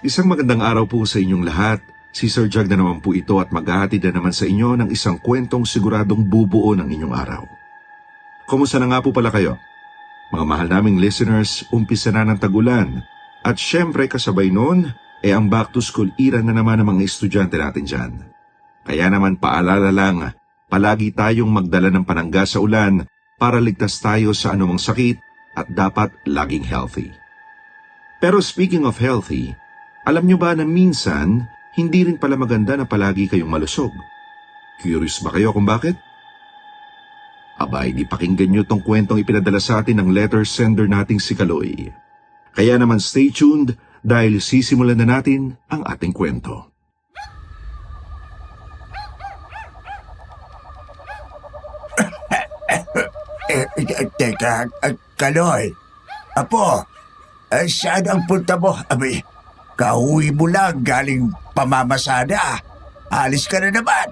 Isang magandang araw po sa inyong lahat. Si Sir Jug na naman po ito at maghahatid na naman sa inyo ng isang kwentong siguradong bubuo ng inyong araw. Kumusta na nga po pala kayo? Mga mahal naming listeners, umpisa na ng tag-ulan. At syempre kasabay noon, ang back to school era na naman ng mga estudyante natin dyan. Kaya naman paalala lang, palagi tayong magdala ng panangga sa ulan para ligtas tayo sa anumang sakit at dapat laging healthy. Pero speaking of healthy, alam nyo ba na minsan, hindi rin pala maganda na palagi kayong malusog? Curious ba kayo kung bakit? Abay, di pakinggan nyo tong kwentong ipinadala sa atin ng letter sender nating si Kaloy. Kaya naman stay tuned dahil sisimulan na natin ang ating kwento. Teka, Kaloy. Apo, saan ang punta mo? Abi, kauwi mo lang galing pamamasada. Alis ka na naman.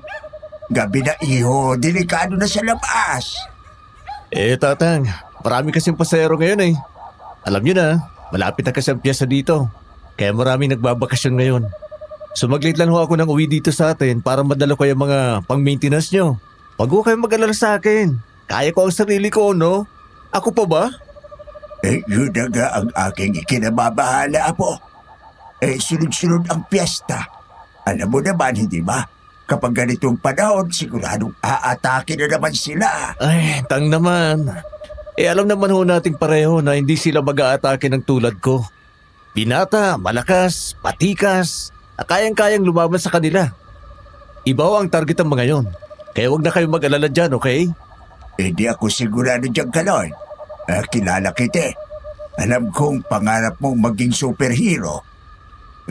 Gabi na iho, delikado na sa labas. Tatang, marami kasing pasahero ngayon eh. Alam niyo na, malapit na kasi ang piyesta dito. Kaya maraming nagbabakasyon ngayon. Sumaglit lang ho ako ng uwi dito sa atin para madala ko yung mga pang-maintenance nyo. Huwag ho kayong mag-alala sa akin. Kaya ko ang sarili ko, no? Ako pa ba? Yun na nga ang aking ikinababahala, Apo. Sunod-sunod ang piyesta. Alam mo naman, hindi ba? Kapag ganitong panahon, siguradong aatake na naman sila. Ay, tang naman. Alam naman ho nating pareho na hindi sila mag-aatake ng tulad ko. Binata, malakas, patikas, kayang-kayang lumaban sa kanila. Iba ho ang target ng mga yon. Kaya wag na kayong mag-alala dyan, okay? Hindi ako sigurado dyan, Kaloy. Kilala kita. Alam kong pangarap mong maging superhero.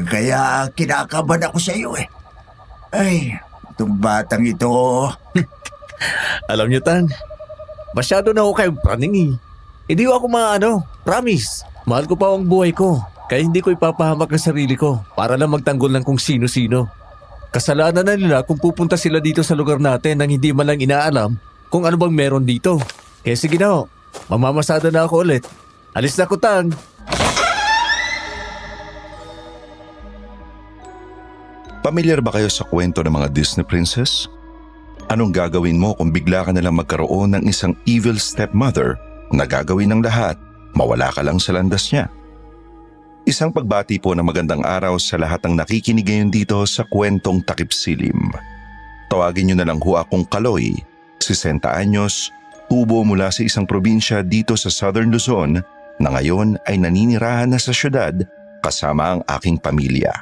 Kaya kinakabahan ako sa iyo eh. Ay, itong batang ito. Alam niyo, Tang, masyado na ako kayong praning eh. Hindi ko ako promise. Mahal ko pa ang buhay ko. Kaya hindi ko ipapahamak ang sarili ko para lang magtanggol ng kung sino-sino. Kasalanan na nila kung pupunta sila dito sa lugar natin nang hindi man lang inaalam kung ano bang meron dito. Kaya sige na ho, mamamasada na ako ulit. Alis na ko, Tang. Pamilyar ba kayo sa kwento ng mga Disney princess? Anong gagawin mo kung bigla ka nalang magkaroon ng isang evil stepmother na gagawin ng lahat, mawala ka lang sa landas niya? Isang pagbati po ng magandang araw sa lahat ng nakikinig ngayon dito sa kwentong Takip Silim. Tawagin niyo na lang ho akong Kaloy, 60 anyos, tubo mula sa isang probinsya dito sa Southern Luzon na ngayon ay naninirahan na sa syudad kasama ang aking pamilya.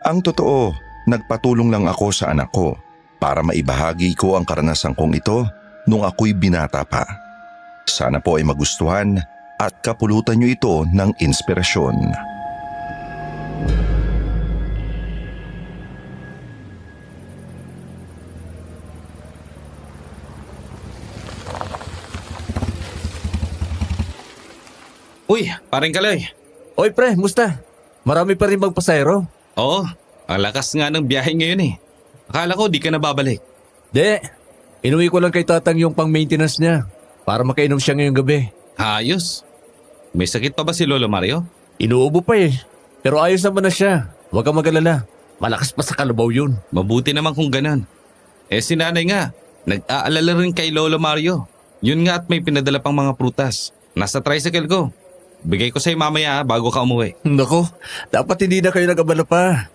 Ang totoo, nagpatulong lang ako sa anak ko para maibahagi ko ang karanasan kong ito nung ako'y binata pa. Sana po ay magustuhan at kapulutan niyo ito ng inspirasyon. Uy, paring Kaloy. Oy pre, musta? Marami pa rin bang pasahero? Oo, ang lakas nga ng biyahe ngayon eh. Akala ko di ka na babalik. De, inuwi ko lang kay tatang yung pang-maintenance niya para makainom siya ngayong gabi. Ayos. May sakit pa ba si Lolo Mario? Inuubo pa eh, pero ayos naman na siya. Huwag kang mag-alala, malakas pa sa kalabaw yun. Mabuti naman kung ganon. Si nanay nga, nag-aalala rin kay Lolo Mario. Yun nga at may pinadala pang mga prutas. Nasa tricycle ko. Bigay ko sa'yo mamaya bago ka umuwi. Nako, dapat hindi na kayo nag-abala pa.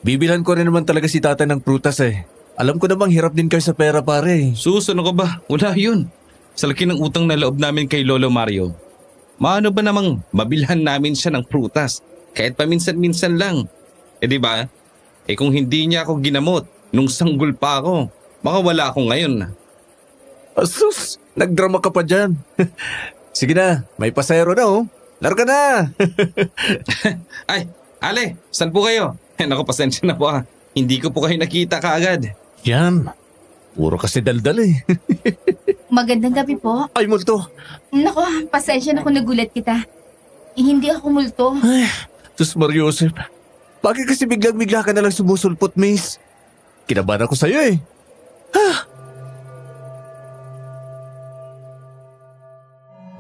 Bibilhan ko rin naman talaga si tatay ng prutas eh. Alam ko namang hirap din kayo sa pera pare. Susunod ko ba? Wala yun. Sa laki ng utang na loob namin kay Lolo Mario. Maano ba namang mabilhan namin siya ng prutas? Kahit paminsan-minsan lang. Di ba? Kung hindi niya ako ginamot nung sanggol pa ako, baka wala ako ngayon. Asus, nagdrama ka pa dyan. Sige na, may pasahero na oh. Larga na! Ay, Ale, saan po kayo? Naku, pasensya na po ah. Hindi ko po kayo nakita kaagad. Yan, puro kasi daldal eh. Magandang gabi po. Ay, multo. Nako, pasensya na kung nagulat kita. Hindi ako multo. Ay, Sus Mariosep. Bakit kasi biglang-bigla ka nalang sumusulpot, Miss? Kinabahan ako sa'yo eh.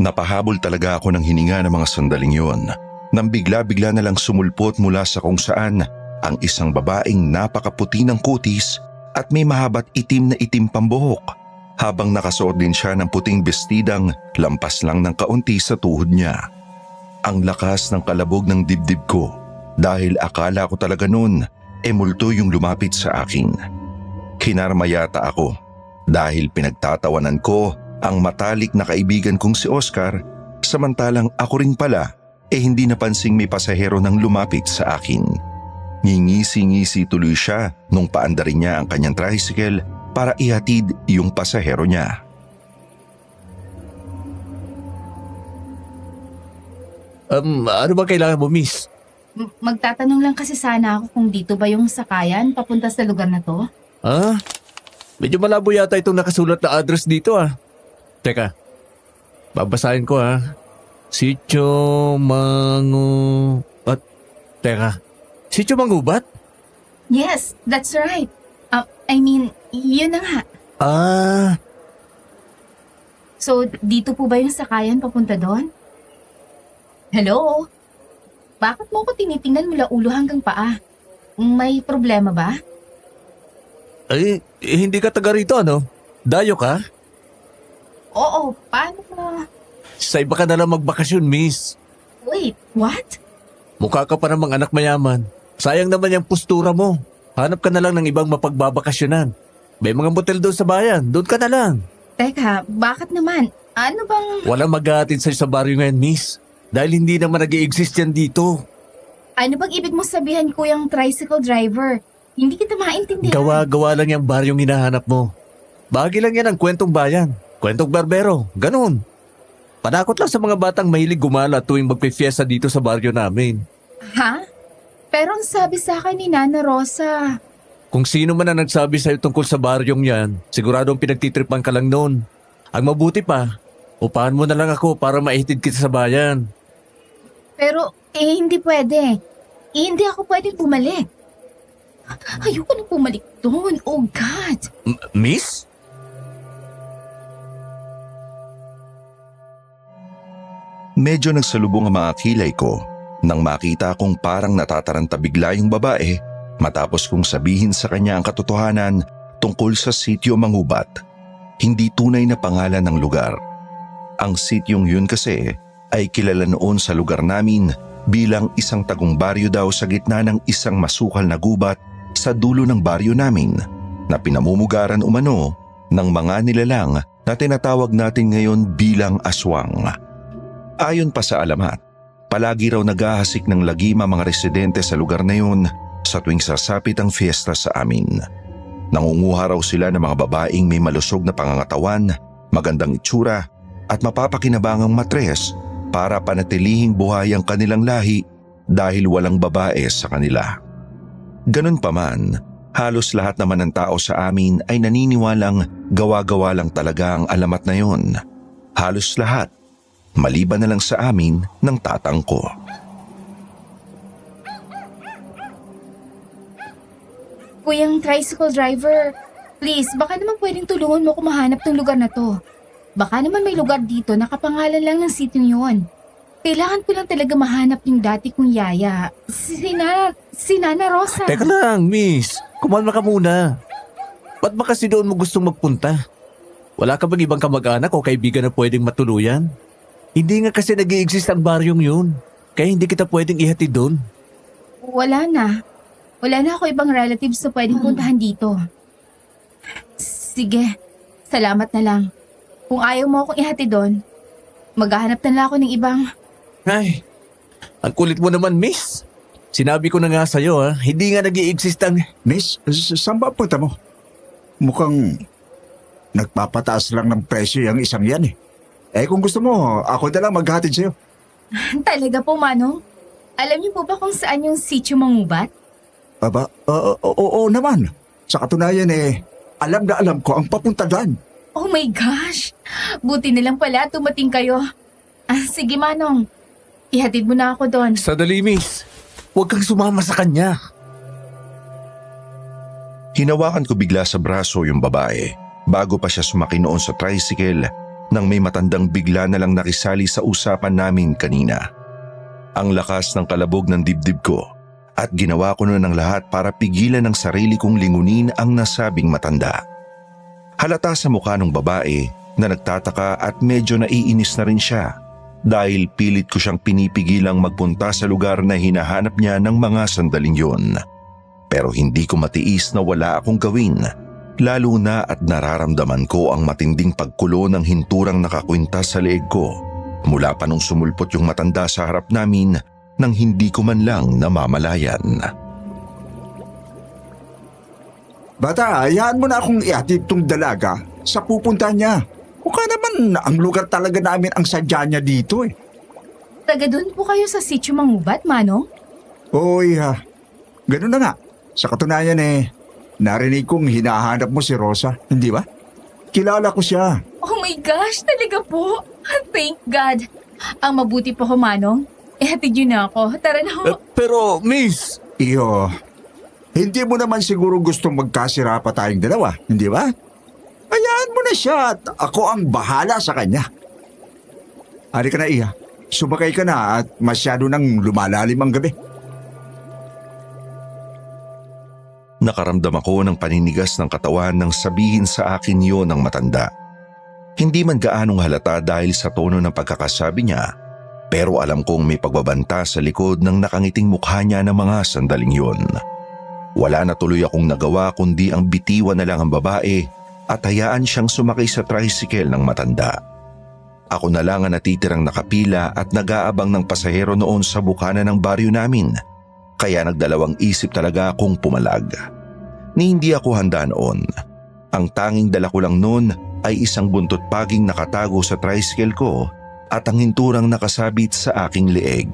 Napahabol talaga ako ng hininga ng mga sandaling yon nang bigla-bigla na lang sumulpot mula sa kung saan ang isang babaeng napakaputi ng kutis at may mahabat itim na itim pang buhok, habang nakasuot din siya ng puting bestidang lampas lang ng kaunti sa tuhod niya. Ang lakas ng kalabog ng dibdib ko dahil akala ko talaga noon multo yung lumapit sa akin. Kinarma yata ako dahil pinagtatawanan ko ang matalik na kaibigan kong si Oscar, samantalang ako rin pala hindi napansing may pasahero nang lumapit sa akin. Ngingisi-ngisi tuloy siya nung paandarin niya ang kanyang tricycle para ihatid yung pasahero niya. Ano ba kailangan mo, miss? Magtatanong lang kasi sana ako kung dito ba yung sakayan papunta sa lugar na to. Ah? Medyo malabo yata itong nakasulat na address dito ah. Teka, babasahin ko ah. Sitio Mangu... Teka, Sitio Mangubat? Yes, that's right. I mean, yun na nga. Ah, So, dito po ba yung sakayan papunta doon? Hello? Bakit mo ko tinitingnan mula ulo hanggang paa? May problema ba? hindi ka taga rito ano? Dayo ka? Oo, paano mo? Sa iba ka na lang magbakasyon, miss. Wait, what? Mukha ka pa namang anak mayaman. Sayang naman yung postura mo. Hanap ka na lang ng ibang mapagbabakasyonan. May mga motel doon sa bayan. Doon ka na lang. Teka, bakit naman? Ano bang... Walang mag-aatid sa'yo sa baryo ngayon, miss. Dahil hindi naman nag-i-exist yan dito. Ano bang ibig mo sabihan, kuyang tricycle driver? Hindi kita maintindihan. Gawa-gawa lang yung baryong hinahanap mo. Bahagi lang yan ang kwentong bayan. Kwentong barbero. Ganun. Panakot lang sa mga batang mahilig gumala tuwing magpe-fiesta dito sa baryo namin. Ha? Pero ang sabi sa akin ni Nana Rosa... Kung sino man ang nagsabi sa'yo tungkol sa baryong yan, siguradong pinagtitripan ka lang noon. Ang mabuti pa, upahan mo na lang ako para maitid kita sa bayan. Pero, hindi pwede. Hindi ako pwedeng bumalik. Ayoko nang bumalik doon. Oh, God. Miss? Medyo nagsalubong ang mga kilay ko nang makita kong parang natataranta bigla yung babae matapos kong sabihin sa kanya ang katotohanan tungkol sa Sitio Mangubat. Hindi tunay na pangalan ng lugar. Ang sityong yun kasi ay kilala noon sa lugar namin bilang isang tagong baryo daw sa gitna ng isang masukal na gubat sa dulo ng baryo namin na pinamumugaran umano ng mga nilalang na tinatawag natin ngayon bilang aswang. Ayon pa sa alamat, palagi raw naghahasik ng lagima mga residente sa lugar na yun sa tuwing sasapit ang fiesta sa amin. Nangunguha raw sila ng mga babaeng may malusog na pangangatawan, magandang itsura at mapapakinabangang matres para panatilihing buhay ang kanilang lahi dahil walang babae sa kanila. Ganun pa man, halos lahat naman ng tao sa amin ay naniniwalang gawa-gawa lang talaga ang alamat na yun. Halos lahat, maliban na lang sa amin ng tatang ko. Kuyang tricycle driver, please, baka naman pwedeng tulungan mo ko mahanap ng lugar na to. Baka naman may lugar dito na kapangalan lang ng sityo yun. Kailangan ko lang talaga mahanap yung dati kong yaya. Si Nana Rosa. Teka lang, miss. Kumalma ka muna. Ba't ba kasi doon mo gustong magpunta? Wala ka bang ibang kamag-anak o kaibigan na pwedeng matuluyan? Hindi nga kasi nag-i-exist ang baryong yun. Kaya hindi kita pwedeng ihatid doon. Wala na. Wala na ako ibang relatives na pwedeng puntahan dito. Sige, salamat na lang. Kung ayaw mo akong ihatid doon, maghahanap na lang ako ng ibang... Ay, ang kulit mo naman, miss. Sinabi ko na nga sa'yo, hindi nga nag-i-exist ang... Miss, saan ba punta mo? Mukhang nagpapataas lang ng presyo yung isang yan eh. Kung gusto mo, ako na lang maghatid sa'yo. Talaga po, Manong? Alam niyo po ba kung saan yung sitio Mangubat? Aba, oo naman. Sa katunayan alam na alam ko ang papunta dyan. Oh my gosh! Buti na lang pala tumating kayo. Sige, Manong. Ihatid mo na ako doon. Sadali, miss. Huwag kang sumama sa kanya. Hinawakan ko bigla sa braso yung babae bago pa siya sumakay noon sa tricycle nang may matandang bigla na lang nakisali sa usapan namin kanina. ang lakas ng kalabog ng dibdib ko at ginawa ko noon ang lahat para pigilan ang sarili kong lingunin ang nasabing matanda. Halata sa mukha ng babae na nagtataka at medyo naiinis na rin siya dahil pilit ko siyang pinipigilang magpunta sa lugar na hinahanap niya ng mga sandaling yun. Pero hindi ko matiis na wala akong gawin, lalo na at nararamdaman ko ang matinding pagkulo ng hinturang nakakwintas sa leeg ko mula pa nung sumulpot yung matanda sa harap namin nang hindi ko man lang namamalayan. Bata, hayaan mo na akong ihatid tong dalaga sa pupunta niya. Mukha naman ang lugar talaga namin ang sadya niya dito eh. Taga doon po kayo sa sitio Mangubat, Manong? Oy ha, ganun na nga. Sa katunayan narinig kong hinahanap mo si Rosa, hindi ba? Kilala ko siya. Oh my gosh, talaga po. Thank God. Ang mabuti po ko, Manong. Ihatid yun na ako. Tara na ho. Pero, miss, Iyo, hindi mo naman siguro gustong magkasira pa tayong dalawa, hindi ba? Hayaan mo na siya at ako ang bahala sa kanya. Ari ka na, Iha. Sumakay ka na at masyado nang lumalalim ang gabi. Nakaramdam ako ng paninigas ng katawan nang sabihin sa akin yon ng matanda. Hindi man gaanong halata dahil sa tono ng pagkakasabi niya, pero alam kong may pagbabanta sa likod ng nakangiting mukha niya ng mga sandaling yon. Wala na tuloy akong nagawa kundi ang bitiwan na lang ang babae at hayaan siyang sumakay sa tricycle ng matanda. Ako na lang ang natitirang nakapila at nag-aabang ng pasahero noon sa bukana ng baryo namin, kaya nagdalawang isip talaga akong pumalag. Ni hindi ako handa noon. Ang tanging dala ko lang noon ay isang buntot paging nakatago sa tricycle ko at ang hinturang nakasabit sa aking leeg.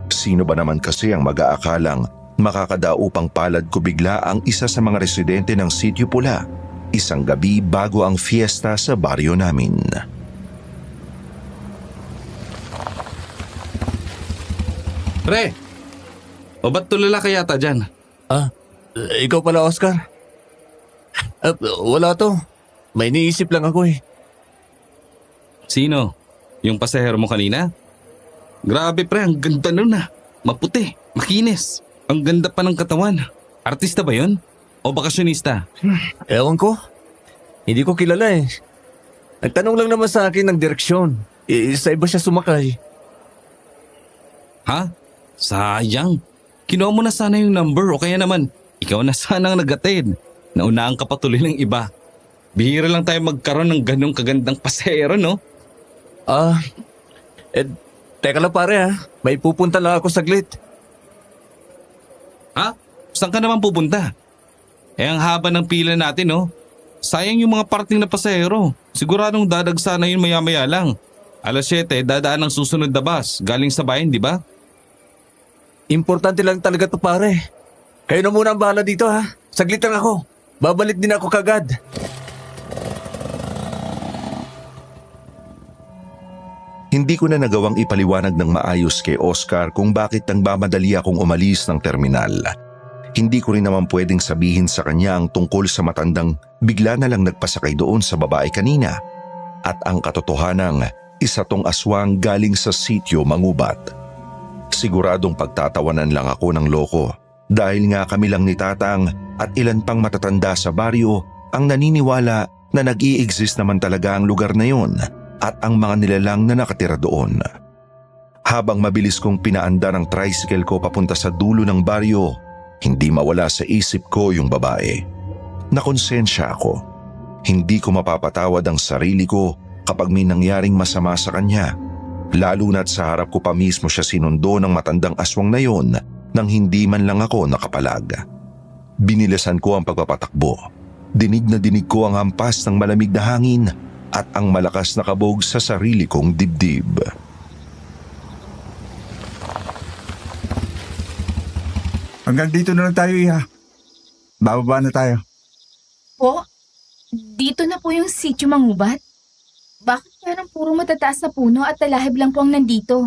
Sino ba naman kasi ang mag-aakalang makakadaupang palad ko bigla ang isa sa mga residente ng Sitio Pula, isang gabi bago ang fiesta sa baryo namin. Pre! O ba't tulala ka yata dyan? ikaw pala, Oscar? Wala to. May iniisip lang ako eh. Sino? Yung pasahero mo kanina? Grabe pre, ang ganda nun ah. Maputi, makinis. Ang ganda pa ng katawan. Artista ba yun? O bakasyonista? Ewan ko. Hindi ko kilala eh. Nagtanong lang naman sa akin ng direksyon. Sa iba siya sumakay. Ha? Sayang. Kinuha mo na sana yung number o kaya naman ikaw na sana ang nag-attend. Naunahan ka patuloy ng iba. Bihira lang tayo magkaroon ng ganong kagandang pasahero, no? Teka lang pare ha. May pupunta lang ako saglit. Ha? Saan ka naman pupunta? Ang haba ng pila natin, no? Sayang yung mga parting na pasahero. Siguradong dadagsa na yun maya-maya lang. 7:00, dadaan ang susunod na bus. Galing sa bayan, di ba? Importante lang talaga to pare. Kayo na muna ang bahala dito ha. Saglit lang ako. Babalik din ako kagad. Hindi ko na nagawang ipaliwanag ng maayos kay Oscar kung bakit nagmamadali akong umalis ng terminal. Hindi ko rin naman pwedeng sabihin sa kanya ang tungkol sa matandang bigla na lang nagpasakay doon sa babae kanina at ang katotohanang isa tong aswang galing sa Sitio Mangubat. Siguradong pagtatawanan lang ako ng loko dahil nga kami lang ni Tatang at ilan pang matatanda sa baryo ang naniniwala na nag-i-exist naman talaga ang lugar na yon at ang mga nilalang na nakatira doon. Habang mabilis kong pinaanda ng tricycle ko papunta sa dulo ng baryo, hindi mawala sa isip ko yung babae. Nakonsensya ako. Hindi ko mapapatawad ang sarili ko kapag may nangyaring masama sa kanya, lalo na't sa harap ko pa mismo siya sinundo ng matandang aswang na yon nang hindi man lang ako nakapalag. Binilasan ko ang pagpapatakbo. Dinig na dinig ko ang hampas ng malamig na hangin at ang malakas na kabog sa sarili kong dibdib. Hanggang dito na lang tayo, Iha. Bababa na tayo. Po? Dito na po yung sitio Mangubat? Bakit parang puro matataas na puno at talahib lang po ang nandito?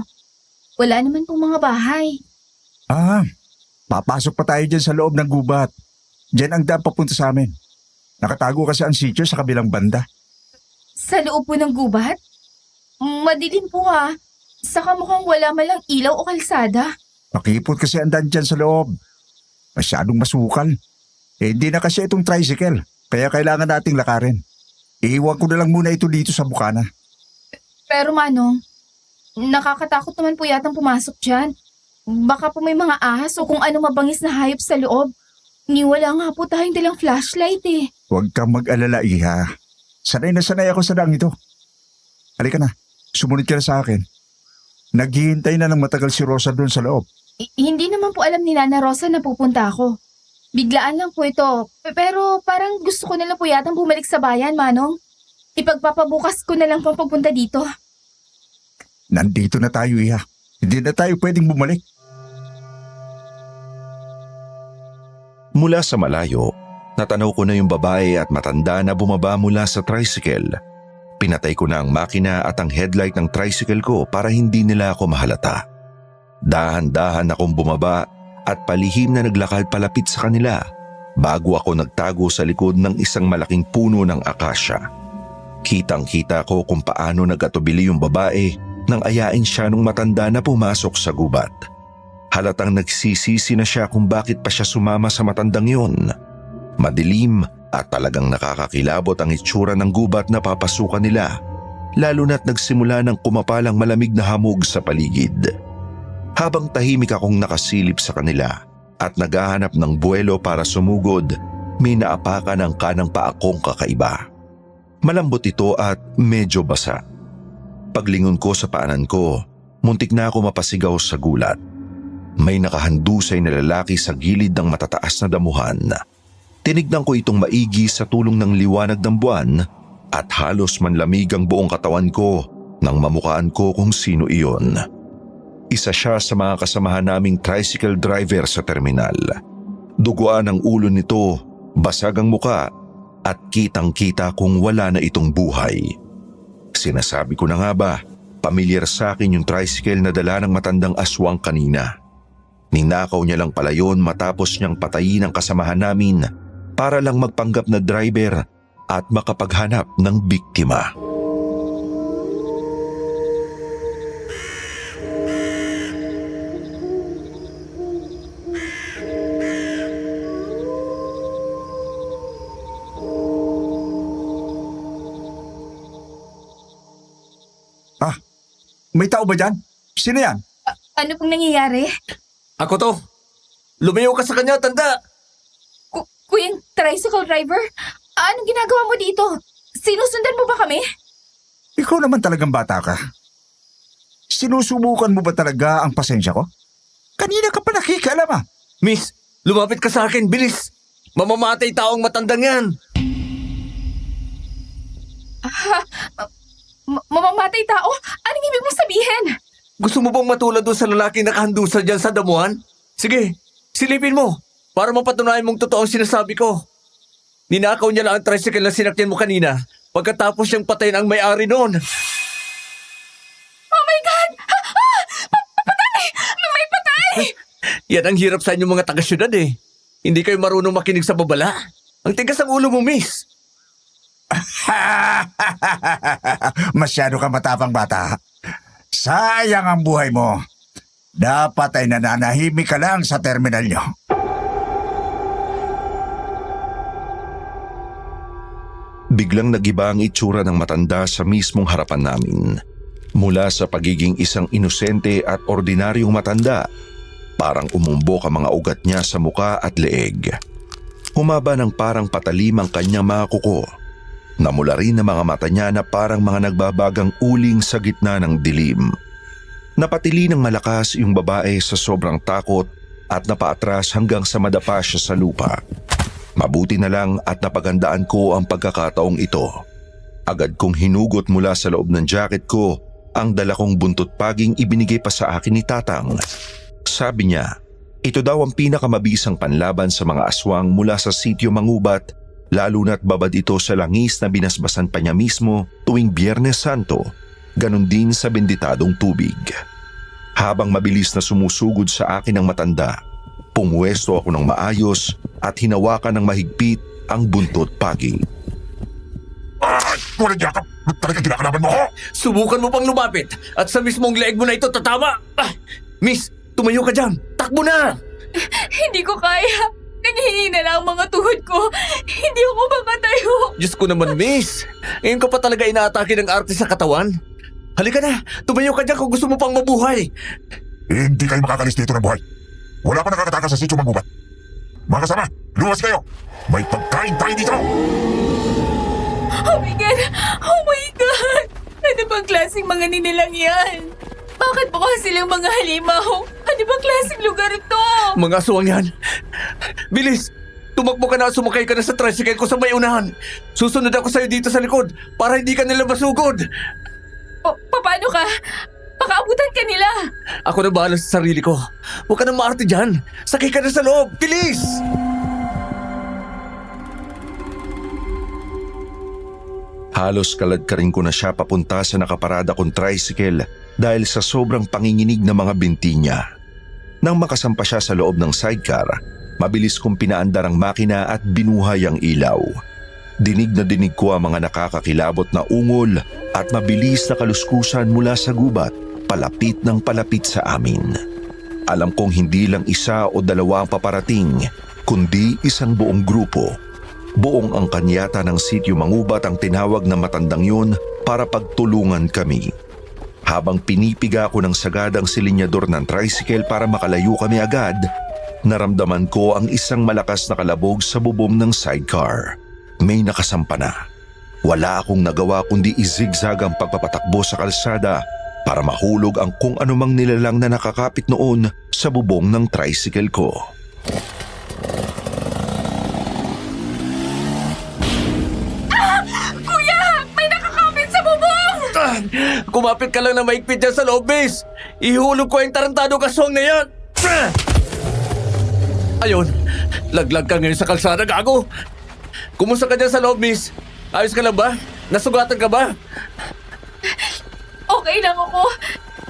Wala naman pong mga bahay. Papasok pa tayo dyan sa loob ng gubat. Diyan ang daan papunta sa amin. Nakatago kasi ang sitio sa kabilang banda. Sa loob po ng gubat? Madilim po ha. Saka mukhang wala malang ilaw o kalsada. Pakipot kasi andan dyan sa loob. Masyadong masukal. Hindi na kasi itong tricycle, kaya kailangan nating lakarin. Iiwan ko na lang muna ito dito sa bukana. Pero Manong, nakakatakot naman po yatang pumasok dyan. Baka po may mga ahas o kung ano mabangis na hayop sa loob. Niwala nga po tayong dalang flashlight eh. Huwag kang mag-alala, Iha. Sanay na sanay ako sa daang ito. Halika na, sumunod ka na sa akin. Naghihintay na ng matagal si Rosa doon sa loob. Hindi naman po alam ni Nana Rosa na pupunta ako. Biglaan lang po ito. Pero parang gusto ko na lang po yatang bumalik sa bayan, Manong. Ipagpapabukas ko na lang pang papunta dito. Nandito na tayo, Iha. Hindi na tayo pwedeng bumalik. Mula sa malayo, natanaw ko na yung babae at matanda na bumaba mula sa tricycle. Pinatay ko na ang makina at ang headlight ng tricycle ko para hindi nila ako mahalata. Dahan-dahan akong bumaba at palihim na naglakad palapit sa kanila bago ako nagtago sa likod ng isang malaking puno ng akasya. Kitang-kita ko kung paano nag-atubili yung babae nang ayain siya nung matanda na pumasok sa gubat. Halatang nagsisisi na siya kung bakit pa siya sumama sa matandang yun. Madilim at talagang nakakakilabot ang itsura ng gubat na papasukan nila, lalo na't nagsimula ng kumapalang malamig na hamog sa paligid. Habang tahimik akong nakasilip sa kanila at naghahanap ng buwelo para sumugod, may naapakan ang kanang paa kong kakaiba. Malambot ito at medyo basa. Paglingon ko sa paanan ko, muntik na ako mapasigaw sa gulat. May nakahandusay na lalaki sa gilid ng matataas na damuhan. Tinignan ko itong maigi sa tulong ng liwanag ng buwan at halos manlamig ang buong katawan ko nang mamukaan ko kung sino iyon. Isa siya sa mga kasamahan naming tricycle driver sa terminal. Duguan ang ulo nito, basag ang muka at kitang-kita kung wala na itong buhay. Sinasabi ko na nga ba, pamilyar sa akin yung tricycle na dala ng matandang aswang kanina. Ninakaw niya lang pala yun matapos niyang patayin ang kasamahan namin para lang magpanggap na driver at makapaghanap ng biktima. May tao ba dyan? Sino yan? Ano pong nangyayari? Ako to. Lumayo ka sa kanya, tanda. Kuyang tricycle driver? Anong ginagawa mo dito? Sinusundan mo ba kami? Ikaw naman talagang bata ka. Sinusubukan mo ba talaga ang pasensya ko? Kanina ka pa nakikialam ah. Miss, lumapit ka sa akin, bilis. Mamamatay taong matandang yan. Mamamatay tao? Anong ibig mong sabihin? Gusto mo bang matulad doon sa lalaki nakahandusa dyan sa damuhan? Sige, silipin mo para mapatunayan mong totoo ang sinasabi ko. Ninakaw niya lang ang tricycle na sinakyan mo kanina pagkatapos siyang patayin ang may-ari noon. Oh my God! Patay! May patay! Yan ang hirap sa inyong mga taga-syudad eh. Hindi kayo marunong makinig sa babala. Ang tigas ang ulo mo, miss. Masyado ka matapang bata. Sayang ang buhay mo. Dapat ay nananahimik ka lang sa terminal nyo. Biglang nagiba ang itsura ng matanda sa mismong harapan namin. Mula sa pagiging isang inosente at ordinaryong matanda, parang umumbok ang mga ugat niya sa muka at leeg. Humaba ng parang patalim ang kanyang mga kuko. Namula rin ang mga mata niya na parang mga nagbabagang uling sa gitna ng dilim. Napatili ng malakas yung babae sa sobrang takot at napaatras hanggang sa madapa siya sa lupa. Mabuti na lang at napagandaan ko ang pagkakataong ito. Agad kong hinugot mula sa loob ng jacket ko ang dala kong buntot paging ibinigay pa sa akin ni Tatang. Sabi niya, ito daw ang pinakamabisang panlaban sa mga aswang mula sa sitio Mangubat, lalo na't babad ito sa langis na binasbasan pa niya mismo tuwing Biyernes Santo, ganun din sa benditadong tubig. Habang mabilis na sumusugod sa akin ang matanda, pumwesto ako ng maayos at hinawakan ng mahigpit ang buntot pagi. Walang yakap! Talagang kinakalaban mo ako? Subukan mo pang lumapit at sa mismong leeg mo na ito tatama. Miss, tumayo ka dyan. Takbo na! Hindi ko kaya. Nanghihina na ang mga tuhod ko. Hindi ako makatayo. Diyos ko naman, miss. Ngayon ka pa talaga inaatake ng arte sa katawan? Halika na, tumayo ka dyan kung gusto mo pang mabuhay. Hindi kayo makakalis dito ng buhay. Wala pa nakakatakas sa sityo Manggubat. Mga kasama, luwas kayo. May pagkain tayo dito. Oh my God! Oh my God! Ano bang klaseng mga nilalang yan? Bakit po kasi silang mga halimaw? Ano bang klaseng lugar ito? Mga aswang yan. Bilis! Tumakbo ka na at sumakay ka na sa tricycle ko sa may unahan. Susunod ako sa'yo dito sa likod para hindi ka nila masugod. Paano ka? Baka abutan ka nila. Ako na bahala sa sarili ko. Huwag ka nang maarte dyan. Sakay ka na sa loob. Bilis! Halos kalad-karin ko na siya papunta sa nakaparada kong tricycle dahil sa sobrang panginginig ng mga binti niya. Nang makasampa siya sa loob ng sidecar, mabilis kong pinaandar ang makina at binuhay ang ilaw. Dinig na dinig ko ang mga nakakakilabot na ungol at mabilis na kaluskusan mula sa gubat, palapit ng palapit sa amin. Alam kong hindi lang isa o dalawa ang paparating, kundi isang buong grupo. Buong ang kanyata ng sitio Manggubat ang tinawag na matandang yun para pagtulungan kami. Habang pinipiga ko ng sagadang silinyador ng tricycle para makalayo kami agad, naramdaman ko ang isang malakas na kalabog sa bubong ng sidecar. May nakasampa na. Wala akong nagawa kundi izigzag ang pagpapatakbo sa kalsada para mahulog ang kung anumang nilalang na nakakapit noon sa bubong ng tricycle ko. Kuya! May nakakapit sa bubong! Kumapit ka lang na maigpit dyan sa loob, miss. Ihulog ko yung tarantado kaswang na yan. Ayun, laglag ka ngayon sa kalsada, gago. Kumusta ka dyan sa loob, miss? Ayos ka lang ba? Nasugatan ka ba? Okay lang ako.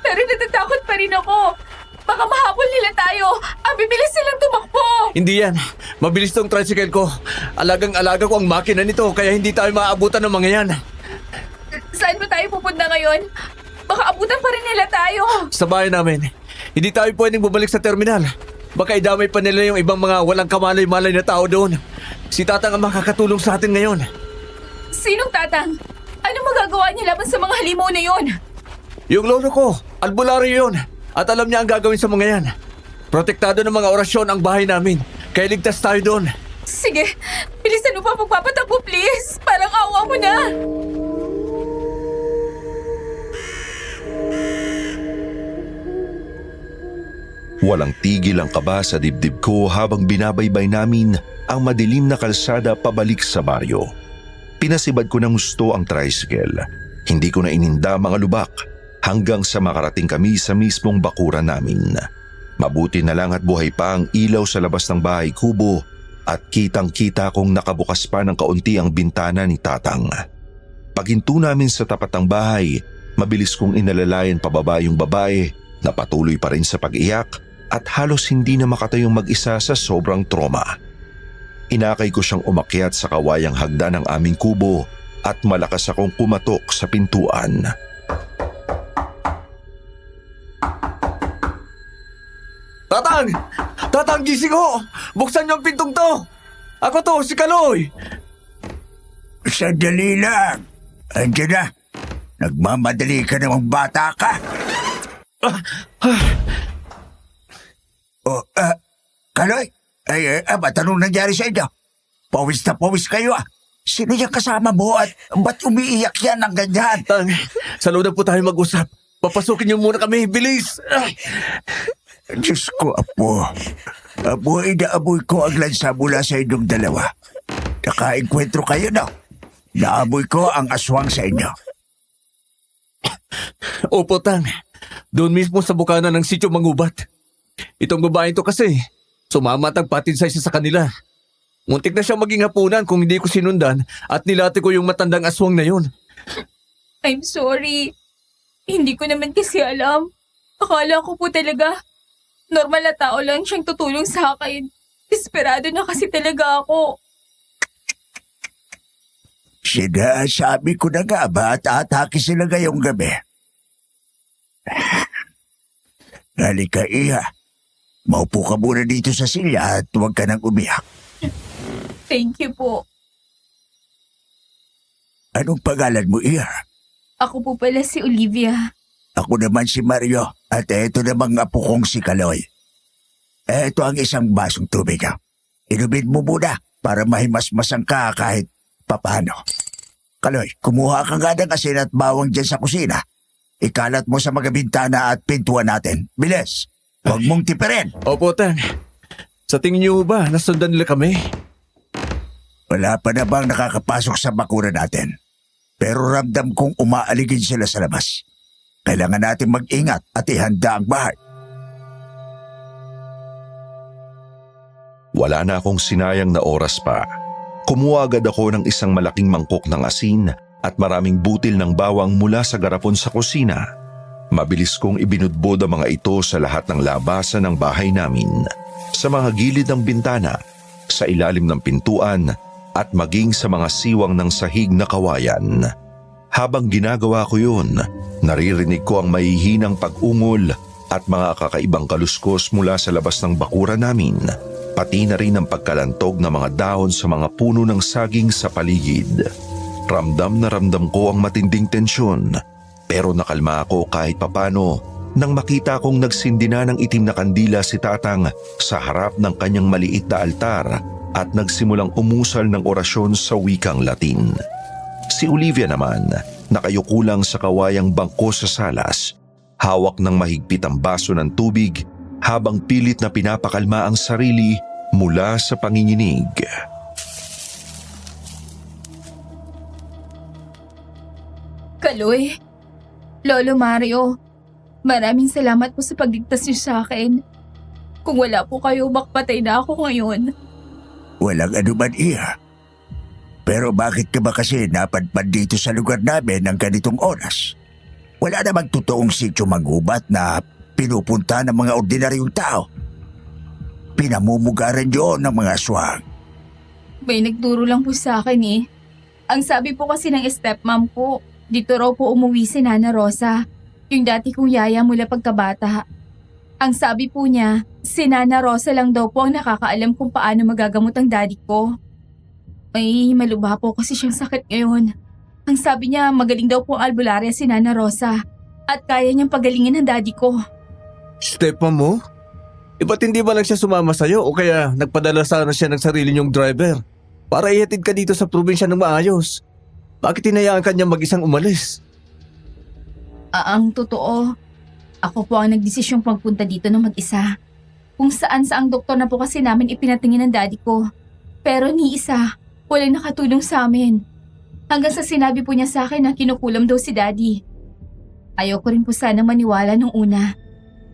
Pero natatakot pa rin ako. Baka mahabol nila tayo. Ang bibilis silang tumakbo. Hindi yan. Mabilis tong tricycle ko. Alagang-alaga ko ang makina nito kaya hindi tayo maaabutan ng mga yan. Saan ba tayo pupunta ngayon? Baka abutan pa rin nila tayo. Sa bahay namin, hindi tayo pwedeng bumalik sa terminal. Baka idamay pa nila yung ibang mga walang kamalay-malay na tao doon. Si Tatang ang makakatulong sa atin ngayon. Sinong Tatang? Ano magagawa niya laban sa mga halimaw na yon? Yung lolo ko, albularyo yun. At alam niya ang gagawin sa mga yan. Protektado ng mga orasyon ang bahay namin. Kaya ligtas tayo doon. Sige, bilisan mo pa pagpapatakbo please. Parang awa mo na. Walang tigil ang kaba sa dibdib ko habang binabaybay namin ang madilim na kalsada pabalik sa baryo. Pinasibad ko ng gusto ang tricycle. Hindi ko na ininda mga lubak hanggang sa makarating kami sa mismong bakuran namin. Mabuti na lang at buhay pa ang ilaw sa labas ng bahay kubo at kitang-kita kong nakabukas pa ng kaunti ang bintana ni Tatang. Paghinto namin sa tapat ng bahay, mabilis kong inalalayan pababa yung babae na patuloy pa rin sa pag-iyak at halos hindi na makatayong mag-isa sa sobrang trauma. Inakay ko siyang umakyat sa kawayang hagdan ng aming kubo at malakas akong kumatok sa pintuan. Tatang! Tatang, gising ho! Buksan niyo ang pintong to! Ako to, si Kaloy! Sandali lang. Andiyan na. Nagmamadali ka namang bata ka. Kaloy, ba't anong nangyari sa inyo? Pawis na pawis kayo ah. Sino yung kasama mo at ba't umiiyak yan ng ganyan? Tang, sa loob na po tayo mag-usap. Papasukin niyo muna kami, bilis! Diyos ko, Apo. Amoy na amoy ko ang lansa mula sa inyong dalawa. Nakaenkwentro kayo na. Naamoy ko ang aswang sa inyo. Opo, Tang. Doon mismo sa bukana ng sitio Manggubat. Itong babae to kasi, sumama at nagpatid sa isa sa kanila. Muntik na siyang maging hapunan kung hindi ko sinundan at nilati ko yung matandang aswang na yun. I'm sorry. Hindi ko naman kasi alam. Akala ko po talaga, normal na tao lang siyang tutulong sa akin. Desperado na kasi talaga ako. Sinasabi ko na nga ba at atake sila ngayong gabi? Halika, Iha. Maupo ka muna dito sa silya at huwag ka nang umiyak. Thank you po. Anong pangalan mo, Iha? Ako po pala si Olivia. Ako naman si Mario at eto namang apo kong si Kaloy. Eto ang isang basong tubig. Inumin mo muna para mahimasmasan ka kahit papano. Kaloy, kumuha ka nga ng asin at bawang dyan sa kusina. Ikalat mo sa mga bintana at pintuan natin. Bilis! Huwag mong tipirin! Opo, Tang. Sa tingin niyo ba, nasundan nila kami? Wala pa na bang nakakapasok sa bakura natin? Pero ramdam kong umaaligid sila sa labas. Kailangan natin mag-ingat at ihanda ang bahay. Wala na akong sinayang na oras pa. Kumuha agad ako ng isang malaking mangkok ng asin at maraming butil ng bawang mula sa garapon sa kusina. Mabilis kong ibinudbod ang mga ito sa lahat ng labasan ng bahay namin, sa mga gilid ng bintana, sa ilalim ng pintuan at maging sa mga siwang ng sahig na kawayan. Habang ginagawa ko yun, naririnig ko ang mahihinang pag-ungol at mga kakaibang kaluskos mula sa labas ng bakura namin, pati na rin ang pagkalantog ng mga dahon sa mga puno ng saging sa paligid. Ramdam na ramdam ko ang matinding tensyon, pero nakalma ako kahit papano nang makita kong nagsindi na ng itim na kandila si Tatang sa harap ng kanyang maliit na altar at nagsimulang umusal ng orasyon sa wikang Latin. Si Olivia naman, nakayuko lang sa kawayang bangko sa salas, hawak ng mahigpit ang baso ng tubig habang pilit na pinapakalma ang sarili mula sa panginginig. Kaloy, Lolo Mario, maraming salamat po sa pagligtas niyo sa akin. Kung wala po kayo, bakpatay na ako ngayon. Walang anuman, Iha. Pero bakit ka ba kasi napadpad dito sa lugar namin ng ganitong oras? Wala namang totoong sityo magubat na pinupunta ng mga ordinaryong tao. Pinamumugaran yun ng mga aswang. May nagturo lang po sa akin eh. Ang sabi po kasi ng stepmom ko, dito raw po umuwi si Nana Rosa, yung dati kong yaya mula pagkabata. Ang sabi po niya, si Nana Rosa lang daw po ang nakakaalam kung paano magagamot ang daddy ko. Ay, malubha po kasi siyang sakit ngayon. Ang sabi niya, magaling daw po ang albularya si Nana Rosa at kaya niyang pagalingin ang daddy ko. Stepmom mo? Ba't hindi ba lang siya sumama sa'yo o kaya nagpadala sana siya ng sarili niyong driver para ihatid ka dito sa probinsya ng maayos? Bakit hinayaan ka niya mag-isang umalis? Ang totoo, ako po ang nagdesisyong pagpunta dito ng mag-isa. Kung saan-saang doktor na po kasi namin ipinatingin ng daddy ko. Pero ni isa, walang nakatulong sa amin. Hanggang sa sinabi po niya sa akin na kinukulam daw si daddy. Ayoko rin po sana maniwala nung una.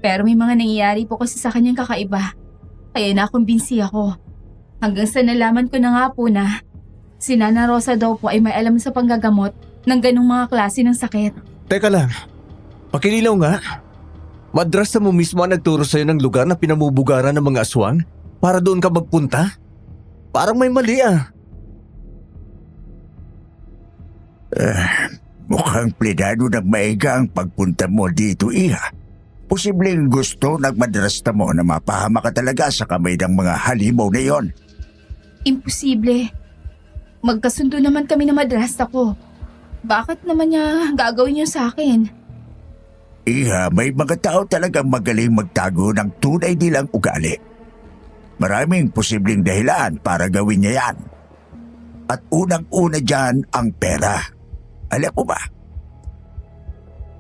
Pero may mga nangyayari po kasi sa kanyang kakaiba. Kaya nakumbinsi ako. Hanggang sa nalaman ko na nga po na si Nana Rosa daw po ay may alam sa panggagamot ng ganong mga klase ng sakit. Teka lang, pakililaw nga. Madrasa mo mismo ang nagturo sa'yo ng lugar na pinamubugaran ng mga aswang para doon ka magpunta? Parang may mali ah. Mukhang plinano ng maiga ang pagpunta mo dito, Iha. Posibleng gusto ng madrasta mo na mapahama ka talaga sa kamay ng mga halimaw na yon. Imposible. Magkasundo naman kami na madrasta ko. Bakit naman niya gagawin yun sa akin? Iha, may mga tao talagang magaling magtago ng tunay nilang ugali. Maraming posibleng dahilan para gawin niya yan. At unang-una dyan ang pera. Alam mo ba?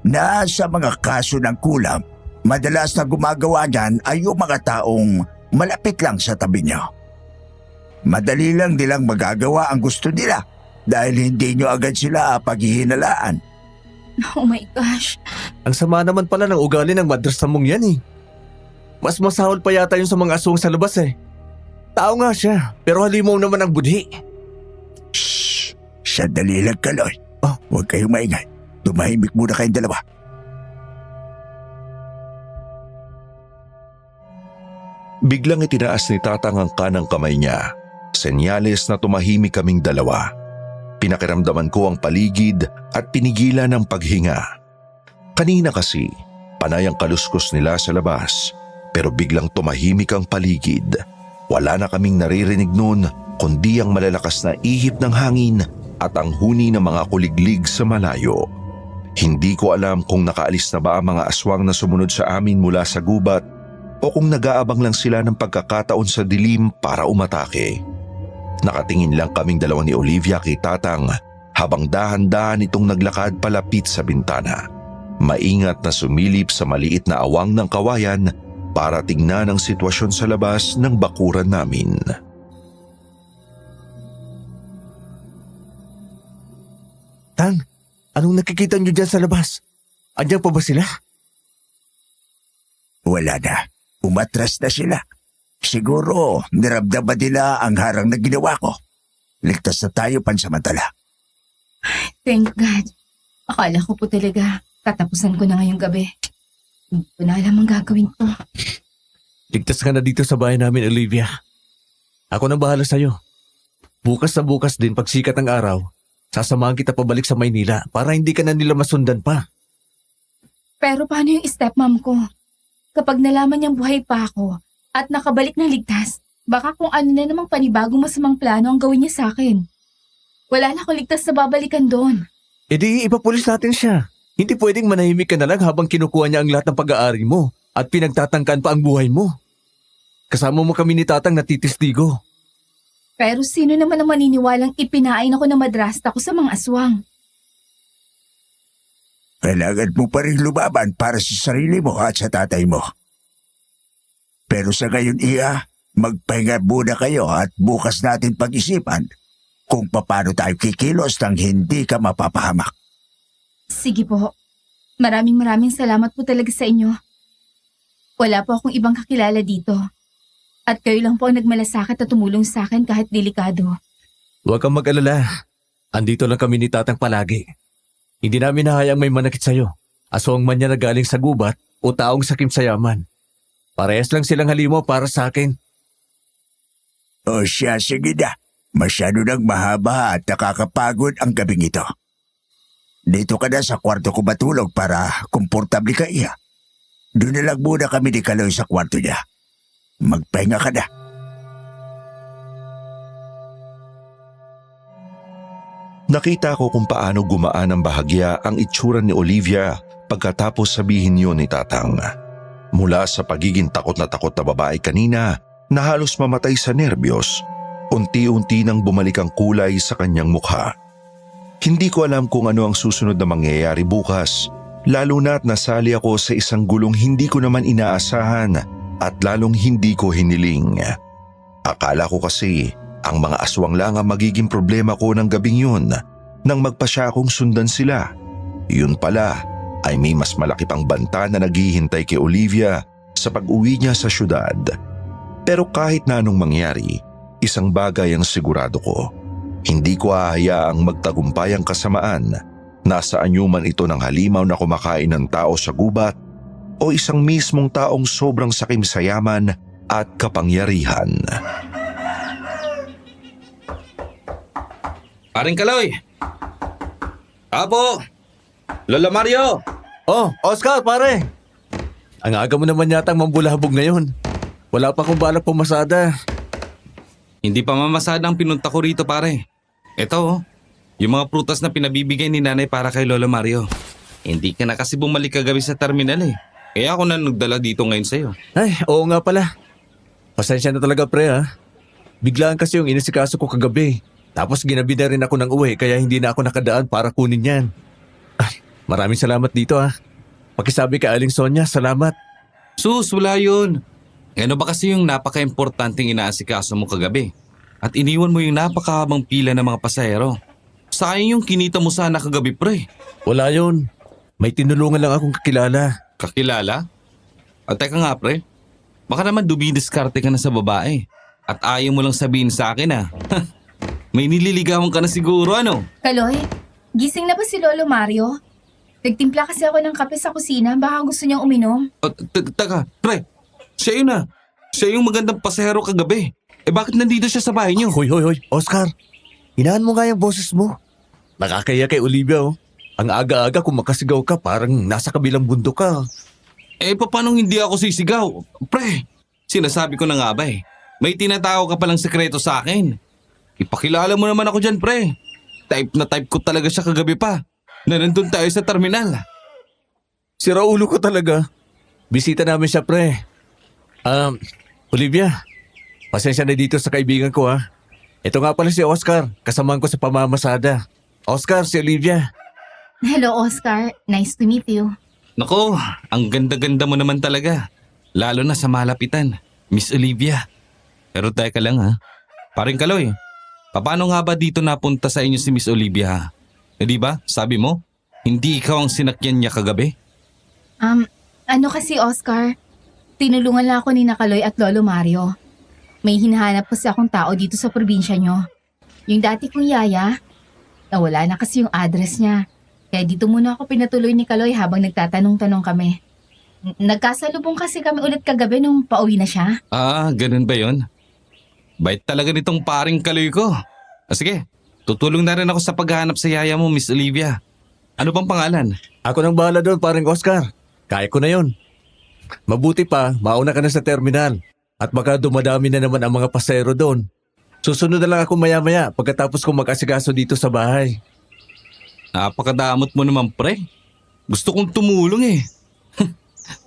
Na sa mga kaso ng kulam, madalas na gumagawa niyan ay yung mga taong malapit lang sa tabi niyo. Madali lang nilang magagawa ang gusto nila dahil hindi nyo agad sila paghihinalaan. Oh my gosh. Ang sama naman pala ng ugali ng madrasa mong yan eh. Mas masahol pa yata yun sa mga aswang sa labas eh. Tao nga siya, pero halimaw naman ang budhi. Shhh! Sandali lang, Kaloy. Huwag kayong maingay. Tumahimik muna kayong dalawa. Biglang itinaas ni Tatang ang kanang kamay niya, senyales na tumahimik kaming dalawa. Pinakiramdaman ko ang paligid at pinigilan ang paghinga. Kanina kasi, panay ang kaluskos nila sa labas, pero biglang tumahimik ang paligid. Wala na kaming naririnig noon kundi ang malalakas na ihip ng hangin at ang huni ng mga kuliglig sa malayo. Hindi ko alam kung nakaalis na ba ang mga aswang na sumunod sa amin mula sa gubat o kung nag-aabang lang sila ng pagkakataon sa dilim para umatake. Nakatingin lang kaming dalawa ni Olivia kay Tatang habang dahan-dahan itong naglakad palapit sa bintana. Maingat na sumilip sa maliit na awang ng kawayan para tingnan ang sitwasyon sa labas ng bakuran namin. Tang, anong nakikita niyo dyan sa labas? Andiyan pa ba sila? Wala na. Umatras na sila. Siguro, niramdaman nila ang harang na ginawa ko. Ligtas na tayo pansamantala. Thank God. Akala ko po talaga, tatapusan ko na ngayong gabi. Hindi ko na alam ang gagawin ko. Ligtas ka na dito sa bahay namin, Olivia. Ako na bahala sa'yo. Bukas sa bukas din pagsikat ng araw, sasamahan kita pabalik sa Maynila para hindi ka na nila masundan pa. Pero paano yung stepmom ko? Kapag nalaman niyang buhay pa ako at nakabalik na ligtas, baka kung ano na namang panibagong masamang plano ang gawin niya sa akin. Wala na akong ligtas na babalikan doon. E di ipapulis natin siya. Hindi pwedeng manahimik ka na lang habang kinukuha niya ang lahat ng pag-aari mo at pinagtatangkan pa ang buhay mo. Kasama mo kami ni Tatang na titistigo. Pero sino naman ang maniniwalang ipinain ako ng madrasta ko sa mga aswang? Kailangan mo pa rin lumaban para sa sarili mo at sa tatay mo. Pero sa gayon, Iya, magpahinga muna kayo at bukas natin pag-isipan kung paano tayo kikilos nang hindi ka mapapahamak. Sige po. Maraming salamat po talaga sa inyo. Wala po akong ibang kakilala dito. At kayo lang po ang nagmalasakit at tumulong sa akin kahit delikado. Huwag kang mag-alala. Andito lang kami ni Tatang palagi. Hindi namin nahayang may manakit sa'yo. Aswang man niya na galing sa gubat o taong sakim sa yaman. Parehas lang silang halimaw para sa akin. O siya, sige na. Masyado nang mahaba at nakakapagod ang gabing ito. Dito ka na sa kwarto ko matulog para komportable ka, Iya. Doon na lang muna kami ni Kaloy sa kwarto niya. Magpahinga ka na. Nakita ko kung paano gumaan ng bahagya ang itsura ni Olivia pagkatapos sabihin yun ni Tatang. Mula sa pagiging takot na babae kanina na halos mamatay sa nerbiyos, unti-unti nang bumalik ang kulay sa kanyang mukha. Hindi ko alam kung ano ang susunod na mangyayari bukas, lalo na't nasali ako sa isang gulong hindi ko naman inaasahan at lalong hindi ko hiniling. Akala ko kasi ang mga aswang lang ang magiging problema ko ng gabing yun nang magpasya akong sundan sila. Yun pala ay may mas malaki pang banta na naghihintay kay Olivia sa pag-uwi niya sa syudad. Pero kahit na anong mangyari, isang bagay ang sigurado ko. Hindi ko hahayaang magtagumpay ang kasamaan. Nasa anyuman ito ng halimaw na kumakain ng tao sa gubat o isang mismong taong sobrang sakim sa yaman at kapangyarihan. Paring Kaloy! Apo! Lola Mario! Oh, Oscar, pare! Ang aga mo naman yatang mambulabog ngayon. Wala pa akong balak pumasada. Hindi pa mamasada ang pinunta ko rito, pare. Ito, yung mga prutas na pinabibigay ni nanay para kay Lola Mario. Hindi ka na kasi bumalik kagabi sa terminal eh. Kaya ako na nagdala dito ngayon sa'yo. Ay, oo nga pala. Pasensya na talaga, pre, ha? Biglaan kasi yung inisikaso ko kagabi. Tapos ginabi na rin ako ng uwi kaya hindi na ako nakadaan para kunin yan. Ay, maraming salamat dito, ha? Pakisabi kay Aling Sonia, salamat. Sus, wala yun. Ano ba kasi yung napaka-importanting inaasikaso mo kagabi? At iniwan mo yung napakahabang pila ng mga pasahero. Sayang yung kinita mo sana kagabi, pre. Wala yun. May tinulungan lang akong kakilala. Kakilala? At teka nga, pre. Baka naman dumidiskarte ka na sa babae. At ayaw mo lang sabihin sa akin, ah. May nililigawan ka na siguro, ano? Kaloy, gising na ba si Lolo Mario? Nagtimpla kasi ako ng kape sa kusina, baka gusto niyang uminom. Taka, pre. Siya yun, ah. Siya yung magandang pasahero kagabi. Eh bakit nandito siya sa bahay niyo? Hoy, Oscar. Hinaan mo nga yung boses mo. Nakakaya kay Olivia oh. Ang aga-aga kung makasigaw ka parang nasa kabilang bundok ka. Paano hindi ako sisigaw? Pre, sinasabi ko na nga ba eh. May tinatago ka palang sekreto sa akin. Ipakilala mo naman ako dyan, pre. Type na type ko talaga siya kagabi pa. Na nandun tayo sa terminal. Si Raulo ko talaga. Bisita namin siya, pre. Olivia, pasensya na dito sa kaibigan ko ha. Ito nga pala si Oscar, kasamahan ko sa pamamasada. Oscar, si Olivia. Hello, Oscar. Nice to meet you. Nako, ang ganda-ganda mo naman talaga. Lalo na sa malapitan, Miss Olivia. Pero teka lang ha. Paring Kaloy, paano nga ba dito napunta sa inyo si Miss Olivia? Di ba, sabi mo, hindi ikaw ang sinakyan niya kagabi? Ano kasi, Oscar? Tinulungan lang ako ni Nakaloy at Lolo Mario. May hinahanap kasi akong tao dito sa probinsya nyo. Yung dati kong yaya, nawala na kasi yung address niya. Kaya dito muna ako pinatuloy ni Kaloy habang nagtatanong-tanong kami. Nagkasalubong kasi kami ulit kagabi nung pauwi na siya. Ganun ba yon? Bait talaga nitong paring Kaloy ko. Sige, tutulong na rin ako sa paghahanap sa yaya mo, Miss Olivia. Ano bang pangalan? Ako nang bahala doon, paring Oscar. Kaya ko na yon. Mabuti pa, mauna ka na sa terminal. At baka dumadami na naman ang mga pasero doon. Susunod na lang ako maya-maya pagkatapos kong mag-asikaso dito sa bahay. Napakadamot mo naman, pre. Gusto kong tumulong eh.